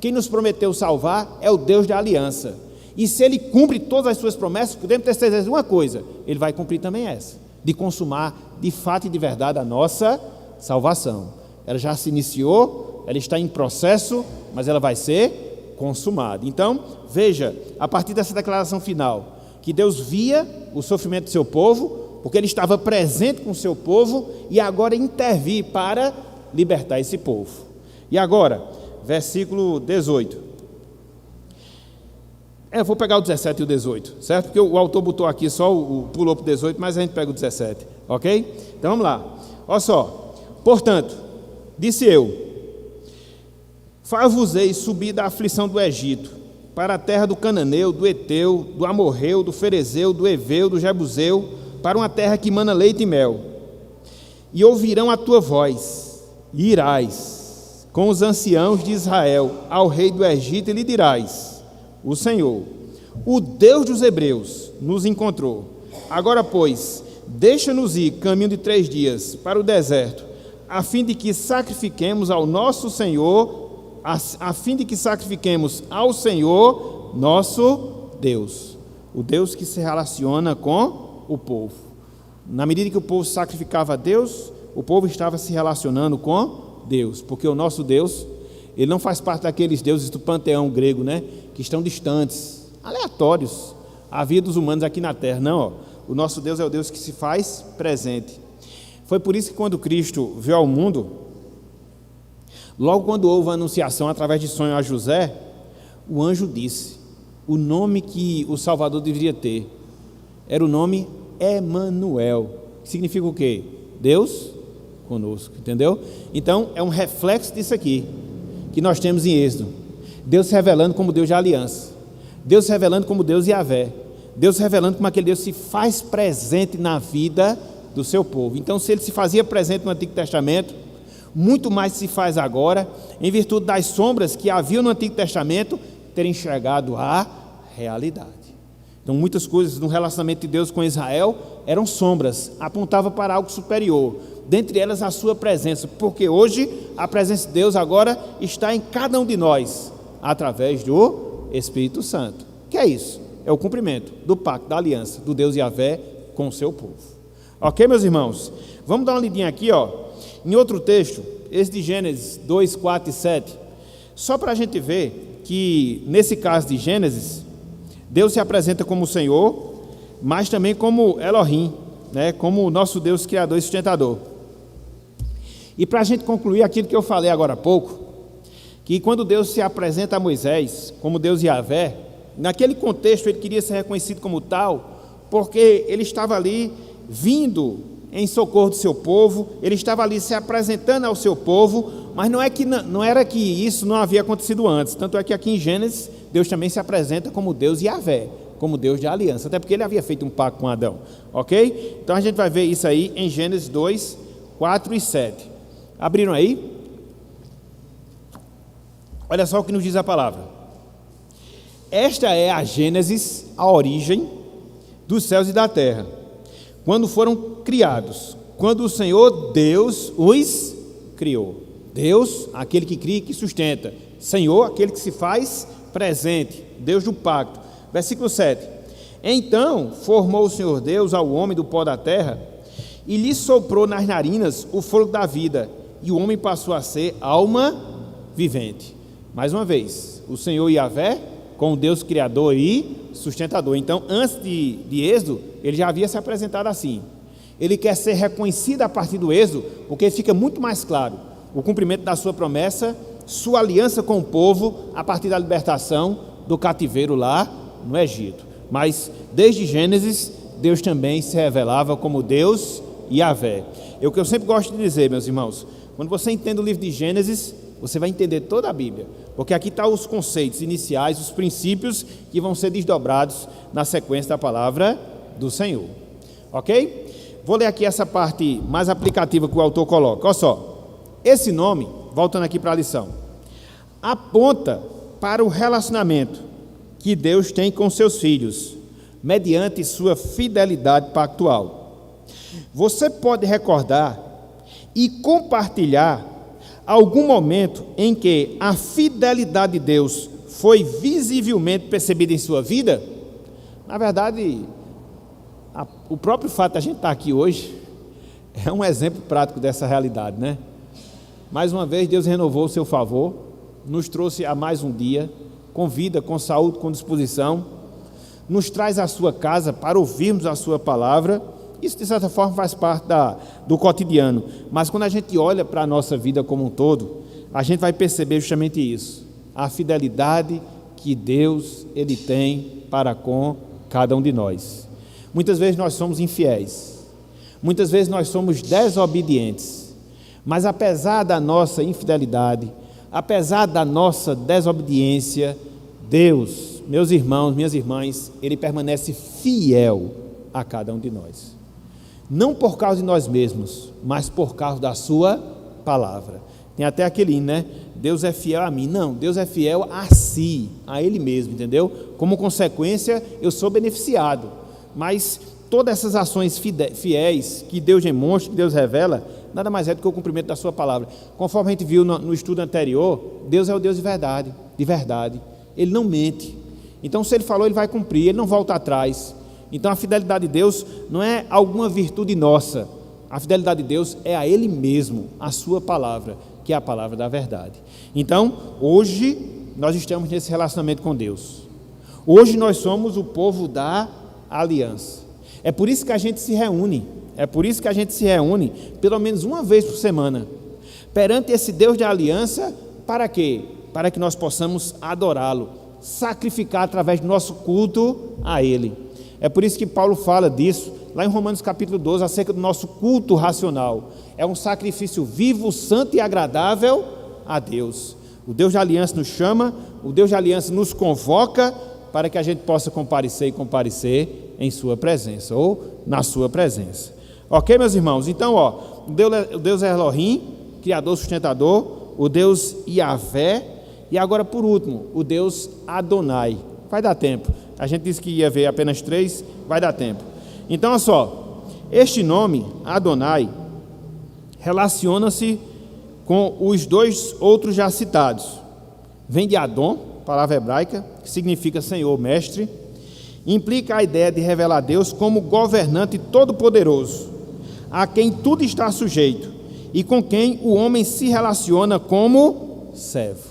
Quem nos prometeu salvar é o Deus da aliança. E se Ele cumpre todas as suas promessas, podemos ter certeza de uma coisa: Ele vai cumprir também essa, de consumar de fato e de verdade a nossa salvação. Ela já se iniciou, ela está em processo, mas ela vai ser consumada. Então, veja, a partir dessa declaração final, que Deus via o sofrimento do seu povo, porque Ele estava presente com o seu povo, e agora intervir para libertar esse povo. E agora, versículo 18. Eu vou pegar o 17 e o 18, certo? Porque o autor botou aqui só pulou para o 18, mas a gente pega o 17, ok? Então vamos lá, olha só. Portanto, disse eu: far-vos-ei subir da aflição do Egito, para a terra do Cananeu, do Eteu, do Amorreu, do Ferezeu, do Eveu, do Jebuseu, para uma terra que mana leite e mel. E ouvirão a tua voz, e irás com os anciãos de Israel ao rei do Egito, e lhe dirás: o Senhor, o Deus dos Hebreus, nos encontrou. Agora, pois, deixa-nos ir caminho de 3 dias para o deserto, a fim de que sacrifiquemos ao nosso Senhor, a fim de que sacrifiquemos ao Senhor nosso Deus, o Deus que se relaciona com o povo. Na medida que o povo sacrificava a Deus, o povo estava se relacionando com Deus, porque o nosso Deus, Ele não faz parte daqueles deuses do panteão grego, né, que estão distantes, aleatórios, à vida dos humanos aqui na terra. Não, o nosso Deus é o Deus que se faz presente. Foi por isso que quando Cristo veio ao mundo, logo quando houve a anunciação através de sonho a José, o anjo disse o nome que o Salvador deveria ter: era o nome Emanuel, que significa o quê? Deus conosco, entendeu? Então é um reflexo disso aqui, que nós temos em Êxodo, Deus se revelando como Deus de aliança, Deus se revelando como Deus Yahvé, Deus se revelando como aquele Deus se faz presente na vida do seu povo. Então, se ele se fazia presente no Antigo Testamento, muito mais se faz agora, em virtude das sombras que haviam no Antigo Testamento terem enxergado a realidade. Então, muitas coisas no relacionamento de Deus com Israel eram sombras, apontavam para algo superior, dentre elas a sua presença, porque hoje a presença de Deus agora está em cada um de nós, através do Espírito Santo. Que é isso? É o cumprimento do pacto, da aliança do Deus Yahvé com o seu povo. Ok, meus irmãos? Vamos dar uma lidinha aqui, ó, em outro texto, esse de Gênesis 2, 4 e 7, só para a gente ver que, nesse caso de Gênesis, Deus se apresenta como o Senhor, mas também como Elohim, né, como o nosso Deus Criador e sustentador. E para a gente concluir aquilo que eu falei agora há pouco, que quando Deus se apresenta a Moisés como Deus Yahvé, naquele contexto ele queria ser reconhecido como tal, porque ele estava ali vindo em socorro do seu povo, ele estava ali se apresentando ao seu povo, mas não era que isso não havia acontecido antes, tanto é que aqui em Gênesis, Deus também se apresenta como Deus Yahvé, como Deus de aliança, até porque ele havia feito um pacto com Adão, ok? Então a gente vai ver isso aí em Gênesis 2, 4 e 7, abriram aí? Olha só o que nos diz a palavra: esta é a Gênesis, a origem dos céus e da terra, quando foram criados, quando o Senhor Deus os criou. Deus, aquele que cria e que sustenta. Senhor, aquele que se faz presente, Deus do pacto. Versículo 7. Então formou o Senhor Deus ao homem do pó da terra e lhe soprou nas narinas o fôlego da vida, e o homem passou a ser alma vivente. Mais uma vez, o Senhor Yahvé como Deus criador e sustentador. Então, antes de Êxodo, ele já havia se apresentado assim. Ele quer ser reconhecido a partir do Êxodo, porque fica muito mais claro o cumprimento da sua promessa, sua aliança com o povo, a partir da libertação do cativeiro lá no Egito. Mas, desde Gênesis, Deus também se revelava como Deus Yahvé. É o que eu sempre gosto de dizer, meus irmãos, quando você entende o livro de Gênesis, você vai entender toda a Bíblia, porque aqui estão os conceitos iniciais, os princípios que vão ser desdobrados na sequência da palavra do Senhor, ok? Vou ler aqui essa parte mais aplicativa que o autor coloca. Olha só, esse nome, voltando aqui para a lição, aponta para o relacionamento que Deus tem com seus filhos, mediante sua fidelidade pactual. Você pode recordar e compartilhar algum momento em que a fidelidade de Deus foi visivelmente percebida em sua vida? Na verdade, o próprio fato de a gente estar aqui hoje é um exemplo prático dessa realidade, né? Mais uma vez, Deus renovou o seu favor, nos trouxe a mais um dia, com vida, com saúde, com disposição, nos traz à sua casa para ouvirmos a sua palavra. Isso, de certa forma, faz parte do cotidiano. Mas quando a gente olha para a nossa vida como um todo, a gente vai perceber justamente isso. A fidelidade que Deus ele tem para com cada um de nós. Muitas vezes nós somos infiéis. Muitas vezes nós somos desobedientes. Mas apesar da nossa infidelidade, apesar da nossa desobediência, Deus, meus irmãos, minhas irmãs, Ele permanece fiel a cada um de nós. Não por causa de nós mesmos, mas por causa da sua palavra. Tem até aquele hino, né? Deus é fiel a mim. Não, Deus é fiel a si, a Ele mesmo, entendeu? Como consequência, eu sou beneficiado. Mas todas essas ações fiéis que Deus demonstra, que Deus revela, nada mais é do que o cumprimento da sua palavra. Conforme a gente viu no estudo anterior, Deus é o Deus de verdade, de verdade. Ele não mente. Então, se Ele falou, Ele vai cumprir, Ele não volta atrás. Então, a fidelidade de Deus não é alguma virtude nossa. A fidelidade de Deus é a Ele mesmo, a sua palavra, que é a palavra da verdade. Então, hoje, nós estamos nesse relacionamento com Deus. Hoje, nós somos o povo da aliança. É por isso que a gente se reúne. É por isso que a gente se reúne pelo menos uma vez por semana, perante esse Deus de aliança. Para quê? Para que nós possamos adorá-lo, sacrificar através do nosso culto a Ele. É por isso que Paulo fala disso, lá em Romanos capítulo 12, acerca do nosso culto racional. É um sacrifício vivo, santo e agradável a Deus. O Deus de aliança nos chama, o Deus de aliança nos convoca para que a gente possa comparecer em sua presença, ou na sua presença. Ok, meus irmãos? Então, o Deus é Elohim, Criador, sustentador, o Deus Yahvé, e agora, por último, o Deus Adonai. Vai dar tempo. A gente disse que ia ver apenas 3, vai dar tempo. Então, olha só, este nome, Adonai, relaciona-se com os 2 outros já citados. Vem de Adon, palavra hebraica, que significa Senhor, Mestre. Implica a ideia de revelar a Deus como governante todo-poderoso, a quem tudo está sujeito, e com quem o homem se relaciona como servo.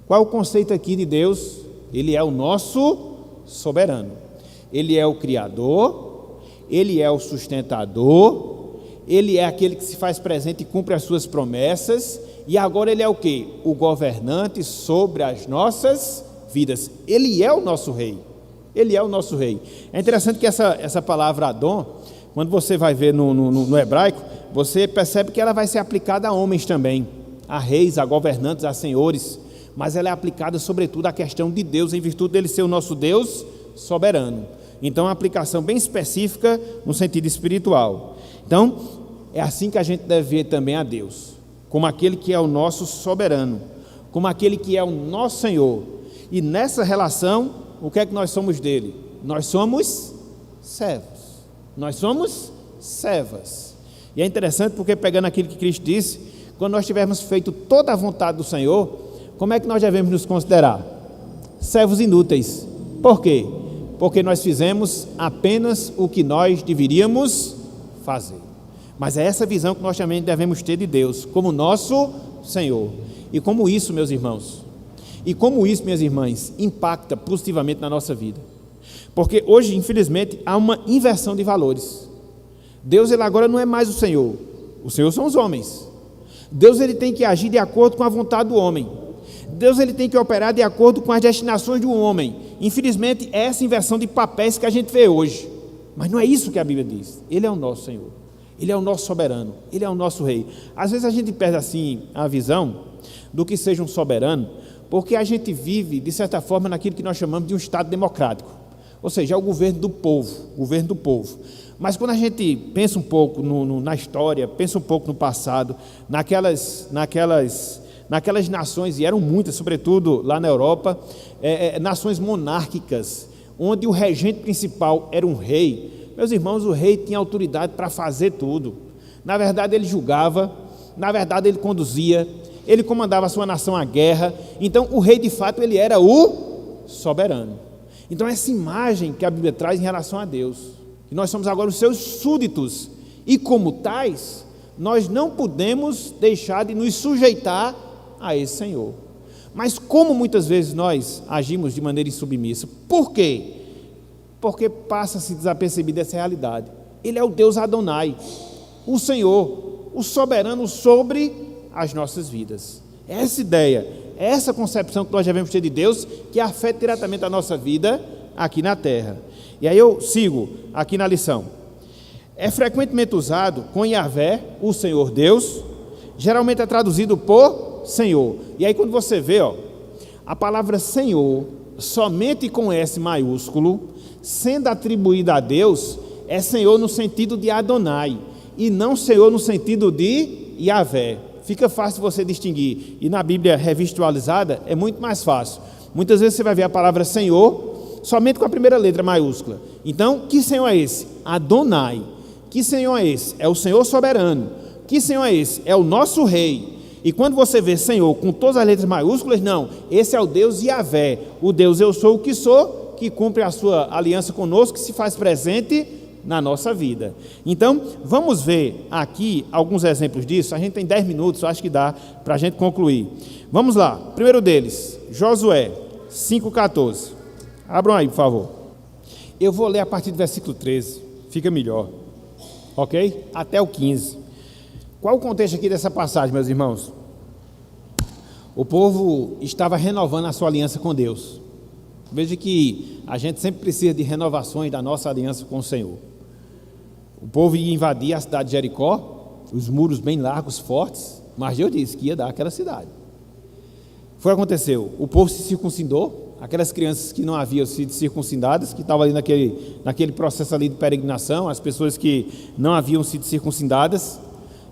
Qual é o conceito aqui de Deus? Ele é o nosso soberano. Ele é o Criador, Ele é o sustentador, Ele é aquele que se faz presente e cumpre as suas promessas, e agora Ele é o quê? O governante sobre as nossas vidas. Ele é o nosso rei. Ele é o nosso rei. É interessante que essa palavra Adon, quando você vai ver no hebraico, você percebe que ela vai ser aplicada a homens também, a reis, a governantes, a senhores, mas ela é aplicada sobretudo à questão de Deus, em virtude dele ser o nosso Deus soberano. Então é uma aplicação bem específica no sentido espiritual. Então é assim que a gente deve ver também a Deus, como aquele que é o nosso soberano, como aquele que é o nosso Senhor. E nessa relação, o que é que nós somos dele? Nós somos servos, nós somos servas. E é interessante porque, pegando aquilo que Cristo disse, quando nós tivermos feito toda a vontade do Senhor, como é que nós devemos nos considerar? Servos inúteis. Por quê? Porque nós fizemos apenas o que nós deveríamos fazer. Mas é essa visão que nós também devemos ter de Deus, como nosso Senhor. E como isso, meus irmãos, e como isso, minhas irmãs, impacta positivamente na nossa vida. Porque hoje, infelizmente, há uma inversão de valores. Deus, ele agora não é mais o Senhor são os homens. Deus, ele tem que agir de acordo com a vontade do homem. Deus, ele tem que operar de acordo com as destinações do homem. Infelizmente, é essa inversão de papéis que a gente vê hoje. Mas não é isso que a Bíblia diz. Ele é o nosso Senhor, Ele é o nosso soberano, Ele é o nosso rei. Às vezes a gente perde assim a visão do que seja um soberano, porque a gente vive, de certa forma, naquilo que nós chamamos de um Estado democrático. Ou seja, é o governo do povo. Mas quando a gente pensa um pouco na história, pensa um pouco no passado, naquelas nações, e eram muitas, sobretudo lá na Europa, nações monárquicas, onde o regente principal era um rei. Meus irmãos, o rei tinha autoridade para fazer tudo. Na verdade, ele julgava, na verdade, ele conduzia, ele comandava a sua nação à guerra. Então, o rei, de fato, ele era o soberano. Então, essa imagem que a Bíblia traz em relação a Deus, que nós somos agora os seus súditos, e como tais, nós não podemos deixar de nos sujeitar a esse Senhor. Mas como muitas vezes nós agimos de maneira insubmissa? Por quê? Porque passa-se desapercebida essa realidade. Ele é o Deus Adonai, o Senhor, o soberano sobre as nossas vidas. Essa ideia, essa concepção que nós devemos ter de Deus, que afeta diretamente a nossa vida aqui na terra. E aí eu sigo aqui na lição. É frequentemente usado com Yahvé, o Senhor Deus, geralmente é traduzido por Senhor. E aí quando você vê, a palavra Senhor, somente com S maiúsculo, sendo atribuída a Deus, é Senhor no sentido de Adonai, e não Senhor no sentido de Yahvé. Fica fácil você distinguir, e na Bíblia revisualizada é muito mais fácil. Muitas vezes você vai ver a palavra Senhor somente com a primeira letra maiúscula. Então, que Senhor é esse? Adonai. Que Senhor é esse? É o Senhor soberano. Que Senhor é esse? É o nosso rei. E quando você vê Senhor com todas as letras maiúsculas, não, esse é o Deus Yahvé, o Deus eu sou o que sou, que cumpre a sua aliança conosco, que se faz presente na nossa vida. Então, vamos ver aqui alguns exemplos disso. A gente tem 10 minutos, acho que dá para a gente concluir. Vamos lá, primeiro deles, Josué 5,14. Abram aí, por favor. Eu vou ler a partir do versículo 13, fica melhor, ok? Até o 15. Qual o contexto aqui dessa passagem, meus irmãos? O povo estava renovando a sua aliança com Deus. Veja que a gente sempre precisa de renovações da nossa aliança com o Senhor. O povo ia invadir a cidade de Jericó, os muros bem largos, fortes, mas Deus disse que ia dar aquela cidade. Foi o que aconteceu, o povo se circuncidou, aquelas crianças que não haviam sido circuncidadas, que estavam ali naquele processo ali de peregrinação, as pessoas que não haviam sido circuncidadas,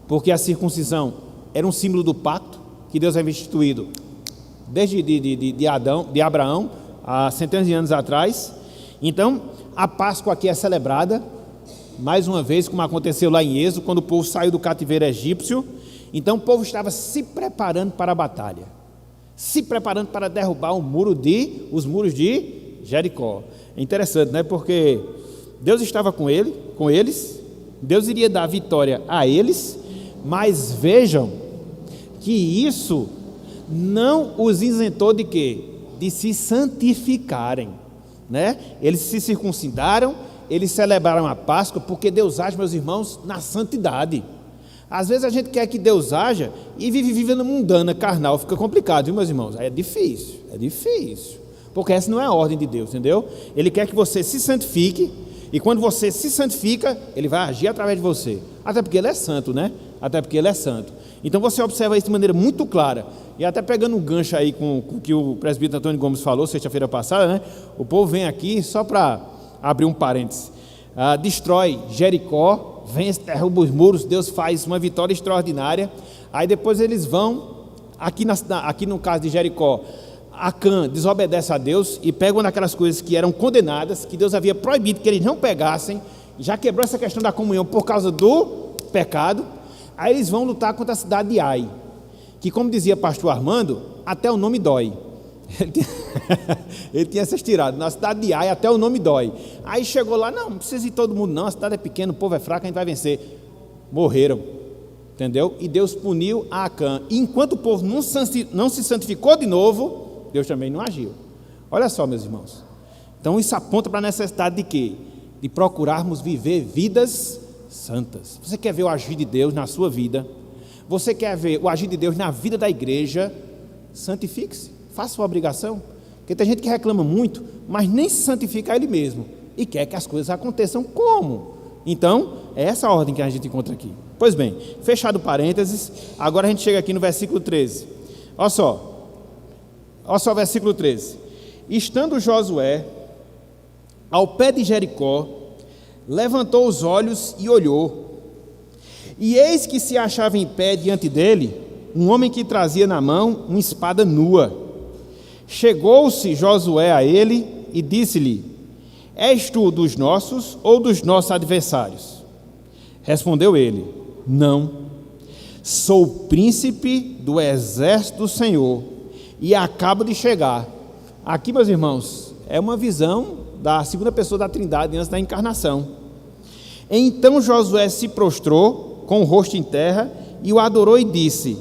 porque a circuncisão era um símbolo do pacto que Deus havia instituído desde de Abraão, há centenas de anos atrás. Então, a Páscoa aqui é celebrada, mais uma vez, como aconteceu lá em Êxodo, quando o povo saiu do cativeiro egípcio. Então, o povo estava se preparando para a batalha, se preparando para derrubar os muros de Jericó. É interessante, né? Porque Deus estava com eles, Deus iria dar vitória a eles, mas vejam que isso não os isentou de quê? De se santificarem, né? Eles se circuncidaram, eles celebraram a Páscoa, porque Deus age, meus irmãos, na santidade. Às vezes a gente quer que Deus haja e vive vivendo mundana, carnal, fica complicado, viu, meus irmãos? É difícil, porque essa não é a ordem de Deus, entendeu? Ele quer que você se santifique, e quando você se santifica, Ele vai agir através de você, até porque Ele é santo, né? Então você observa isso de maneira muito clara, e até pegando um gancho aí com o que o presbítero Antônio Gomes falou sexta-feira passada, né? O povo vem aqui, só para abrir um parênteses, destrói Jericó, vence, derruba os muros, Deus faz uma vitória extraordinária, aí depois eles vão, aqui no caso de Jericó, Acã desobedece a Deus e pega uma daquelas coisas que eram condenadas, que Deus havia proibido que eles não pegassem, já quebrou essa questão da comunhão por causa do pecado. Aí eles vão lutar contra a cidade de Ai, que, como dizia pastor Armando, até o nome dói. Ele tinha essas tiradas, na cidade de Ai até o nome dói. Aí chegou lá, não precisa ir todo mundo não, a cidade é pequena, o povo é fraco, a gente vai vencer. Morreram, entendeu? E Deus puniu a Acã. E enquanto o povo não se santificou de novo, Deus também não agiu. Olha só, meus irmãos, então isso aponta para a necessidade de quê? De procurarmos viver vidas santas. Você quer ver o agir de Deus na sua vida? Você quer ver o agir de Deus na vida da igreja? Santifique-se, faça sua obrigação. Porque tem gente que reclama muito, mas nem se santifica a ele mesmo e quer que as coisas aconteçam como? Então, é essa a ordem que a gente encontra aqui. Pois bem, fechado parênteses, agora a gente chega aqui no versículo 13. Olha só o versículo 13. Estando Josué ao pé de Jericó, levantou os olhos e olhou, e eis que se achava em pé diante dele um homem que trazia na mão uma espada nua. Chegou-se Josué a ele e disse-lhe: És tu dos nossos ou dos nossos adversários? Respondeu ele: Não, sou o príncipe do exército do Senhor e acabo de chegar. Aqui, meus irmãos, é uma visão da segunda pessoa da Trindade antes da encarnação. Então Josué se prostrou com o rosto em terra e o adorou e disse: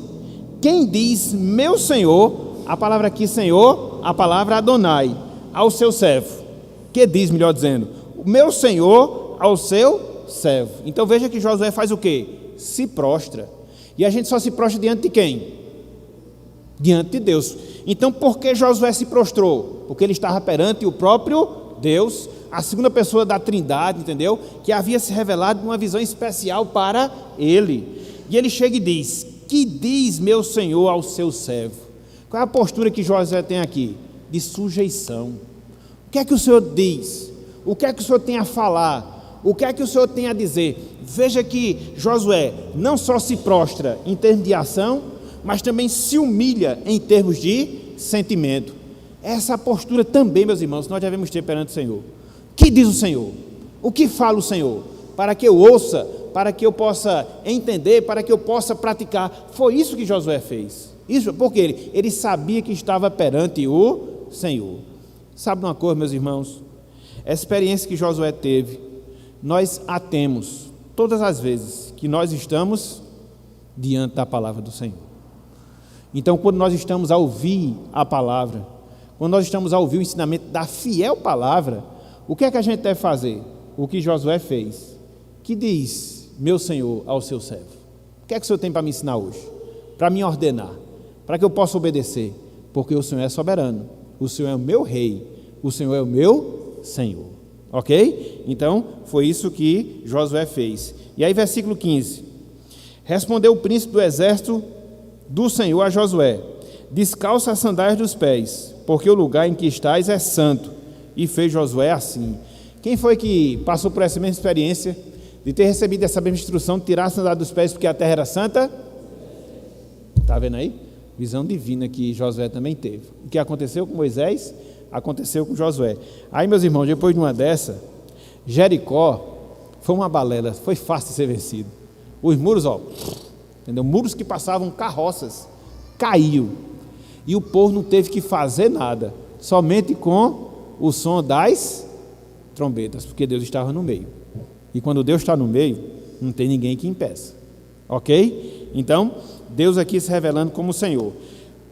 Quem diz meu Senhor, a palavra aqui Senhor, a palavra Adonai, ao seu servo? Que diz, melhor dizendo, o meu Senhor ao seu servo. Então veja que Josué faz o quê? Se prostra. E a gente só se prostra diante de quem? Diante de Deus. Então por que Josué se prostrou? Porque ele estava perante o próprio Deus, a segunda pessoa da Trindade, entendeu? Que havia se revelado numa visão especial para ele. E ele chega e diz: Que diz meu Senhor ao seu servo? Qual é a postura que Josué tem aqui? De sujeição. O que é que o Senhor diz? O que é que o Senhor tem a falar? O que é que o Senhor tem a dizer? Veja que Josué não só se prostra em termos de ação, mas também se humilha em termos de sentimento. Essa postura também, meus irmãos, nós devemos ter perante o Senhor. O que diz o Senhor? O que fala o Senhor? Para que eu ouça, para que eu possa entender, para que eu possa praticar. Foi isso que Josué fez. Isso porque ele sabia que estava perante o Senhor. Sabe uma coisa, meus irmãos? Essa experiência que Josué teve, nós a temos todas as vezes que nós estamos diante da palavra do Senhor. Então, quando nós estamos a ouvir a palavra, quando nós estamos a ouvir o ensinamento da fiel palavra, o que é que a gente deve fazer? O que Josué fez. Que diz meu Senhor ao seu servo? O que é que o Senhor tem para me ensinar hoje? Para me ordenar, para que eu possa obedecer, porque o Senhor é soberano, o Senhor é o meu rei, o Senhor é o meu Senhor. Ok? Então, foi isso que Josué fez. E aí, versículo 15. Respondeu o príncipe do exército do Senhor a Josué: descalça as sandálias dos pés, porque o lugar em que estás é santo. E fez Josué assim. Quem foi que passou por essa mesma experiência, de ter recebido essa mesma instrução, de tirar a sandália dos pés porque a terra era santa? Está vendo aí? Visão divina que Josué também teve. O que aconteceu com Moisés, aconteceu com Josué. Aí, meus irmãos, depois de uma dessa, Jericó foi uma balela, foi fácil de ser vencido. Os muros, entendeu? Muros que passavam carroças, caiu. E o povo não teve que fazer nada, somente com o som das trombetas, porque Deus estava no meio. E quando Deus está no meio, não tem ninguém que impeça. Ok? Então, Deus aqui se revelando como o Senhor.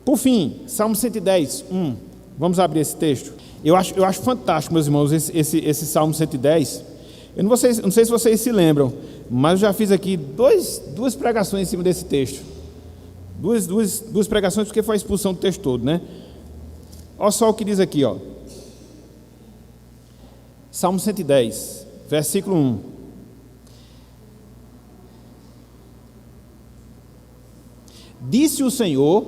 Por fim, Salmo 110, 1. Vamos abrir esse texto. Eu acho fantástico, meus irmãos, esse Salmo 110. Eu não sei se vocês se lembram, mas eu já fiz aqui duas pregações em cima desse texto. Duas pregações, porque foi a expulsão do texto todo, né? Olha só o que diz aqui, Salmo 110, versículo 1. Disse o Senhor,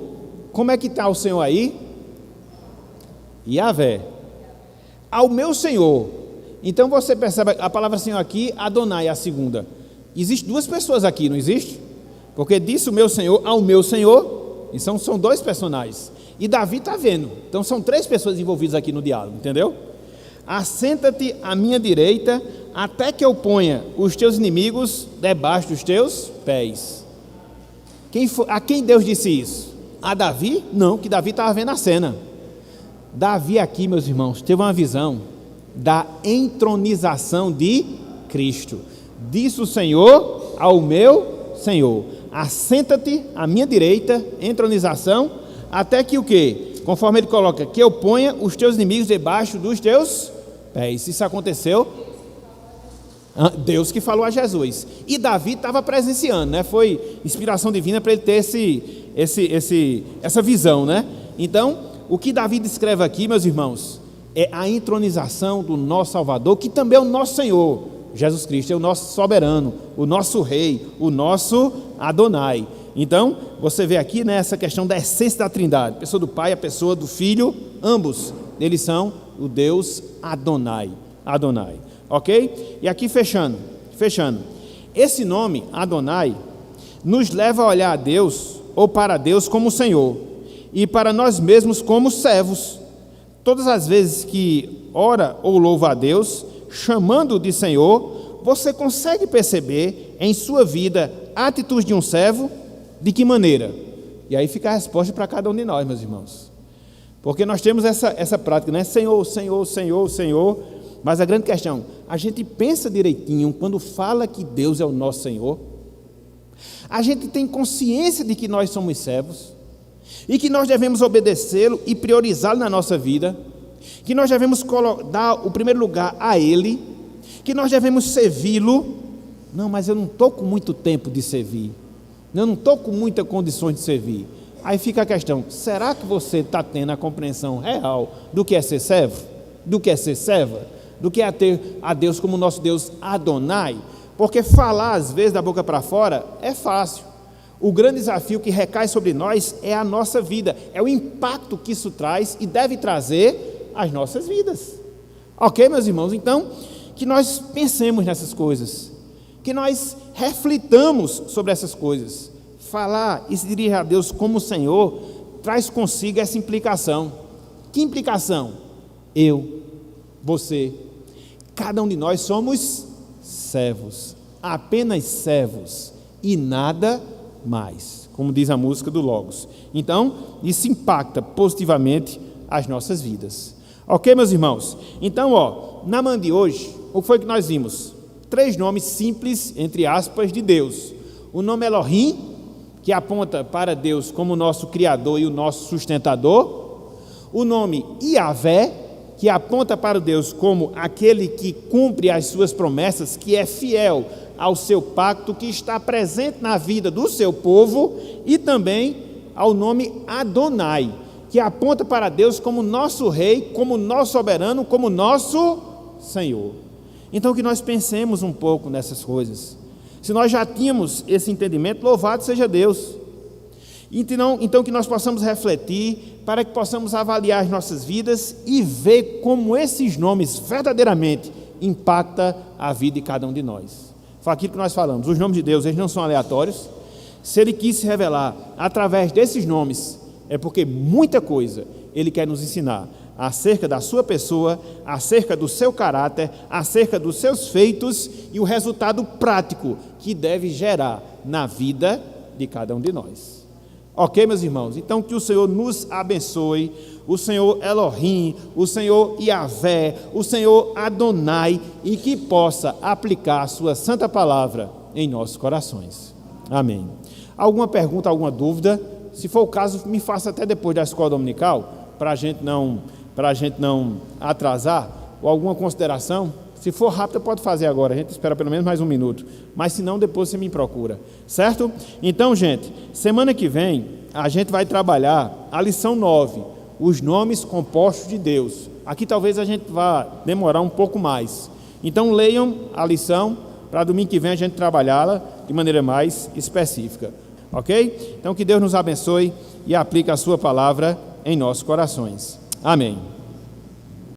como é que está o Senhor aí? Yahvé, ao meu Senhor. Então você percebe, a palavra Senhor aqui, Adonai é a segunda. Existem duas pessoas aqui, não existe? Porque disse o meu Senhor ao meu Senhor, e são dois personagens. E Davi está vendo, então são três pessoas envolvidas aqui no diálogo, entendeu? Assenta-te à minha direita, até que eu ponha os teus inimigos debaixo dos teus pés. A quem Deus disse isso? A Davi? Não, que Davi estava vendo a cena. Davi aqui, meus irmãos, teve uma visão da entronização de Cristo. Disse o Senhor ao meu Senhor: assenta-te à minha direita, entronização, até que o quê? Conforme ele coloca, que eu ponha os teus inimigos debaixo dos teus pés. Isso aconteceu, Deus que falou a Jesus. E Davi estava presenciando, né? Foi inspiração divina para ele ter essa visão, né? Então, o que Davi descreve aqui, meus irmãos, é a entronização do nosso Salvador, que também é o nosso Senhor. Jesus Cristo é o nosso soberano, o nosso rei, o nosso Adonai. Então, você vê aqui, né, essa questão da essência da Trindade, a pessoa do Pai, a pessoa do Filho, ambos, eles são o Deus Adonai. Ok? E aqui fechando, esse nome, Adonai, nos leva a olhar a Deus, ou para Deus como Senhor, e para nós mesmos como servos. Todas as vezes que ora ou louva a Deus, chamando-o de Senhor, você consegue perceber em sua vida a atitude de um servo? De que maneira? E aí fica a resposta para cada um de nós, meus irmãos. Porque nós temos essa prática, né? Senhor, Senhor, Senhor, Senhor. Mas a grande questão, a gente pensa direitinho quando fala que Deus é o nosso Senhor? A gente tem consciência de que nós somos servos e que nós devemos obedecê-lo e priorizá-lo na nossa vida, que nós devemos dar o primeiro lugar a Ele, que nós devemos servi-lo. Não, mas eu não estou com muito tempo de servir, eu não estou com muitas condições de servir. Aí fica a questão, será que você está tendo a compreensão real do que é ser servo? Do que é ser serva? Do que é ter a Deus como nosso Deus Adonai? Porque falar às vezes da boca para fora é fácil. O grande desafio que recai sobre nós é a nossa vida, é o impacto que isso traz e deve trazer às nossas vidas. Ok, meus irmãos? Então, que nós pensemos nessas coisas, que nós reflitamos sobre essas coisas. Falar e se dirigir a Deus como Senhor traz consigo essa implicação. Que implicação? Eu, você, cada um de nós somos servos, apenas servos e nada mais, como diz a música do Logos. Então, isso impacta positivamente as nossas vidas. Ok, meus irmãos? Então, na manhã de hoje, o que foi que nós vimos? 3 nomes simples, entre aspas, de Deus. O nome Elohim, que aponta para Deus como nosso Criador e o nosso sustentador. O nome Yahvé, que aponta para Deus como aquele que cumpre as suas promessas, que é fiel ao seu pacto, que está presente na vida do seu povo. E também ao nome Adonai, que aponta para Deus como nosso Rei, como nosso soberano, como nosso Senhor. Então que nós pensemos um pouco nessas coisas. Se nós já tínhamos esse entendimento, louvado seja Deus. Então que nós possamos refletir, para que possamos avaliar as nossas vidas e ver como esses nomes verdadeiramente impactam a vida de cada um de nós. Foi aquilo que nós falamos, os nomes de Deus, eles não são aleatórios. Se Ele quis se revelar através desses nomes, é porque muita coisa Ele quer nos ensinar acerca da sua pessoa, acerca do seu caráter, acerca dos seus feitos e o resultado prático que deve gerar na vida de cada um de nós. Ok, meus irmãos? Então que o Senhor nos abençoe, o Senhor Elohim, o Senhor Yahvé, o Senhor Adonai, e que possa aplicar a sua santa palavra em nossos corações. Amém. Alguma pergunta, alguma dúvida? Se for o caso, me faça até depois da escola dominical, para a gente não atrasar, ou alguma consideração. Se for rápido, pode fazer agora, a gente espera pelo menos mais um minuto, mas se não, depois você me procura, certo? Então, gente, semana que vem, a gente vai trabalhar a lição 9, os nomes compostos de Deus. Aqui talvez a gente vá demorar um pouco mais, então leiam a lição, para domingo que vem a gente trabalhá-la de maneira mais específica, ok? Então que Deus nos abençoe e aplique a sua palavra em nossos corações. Amém.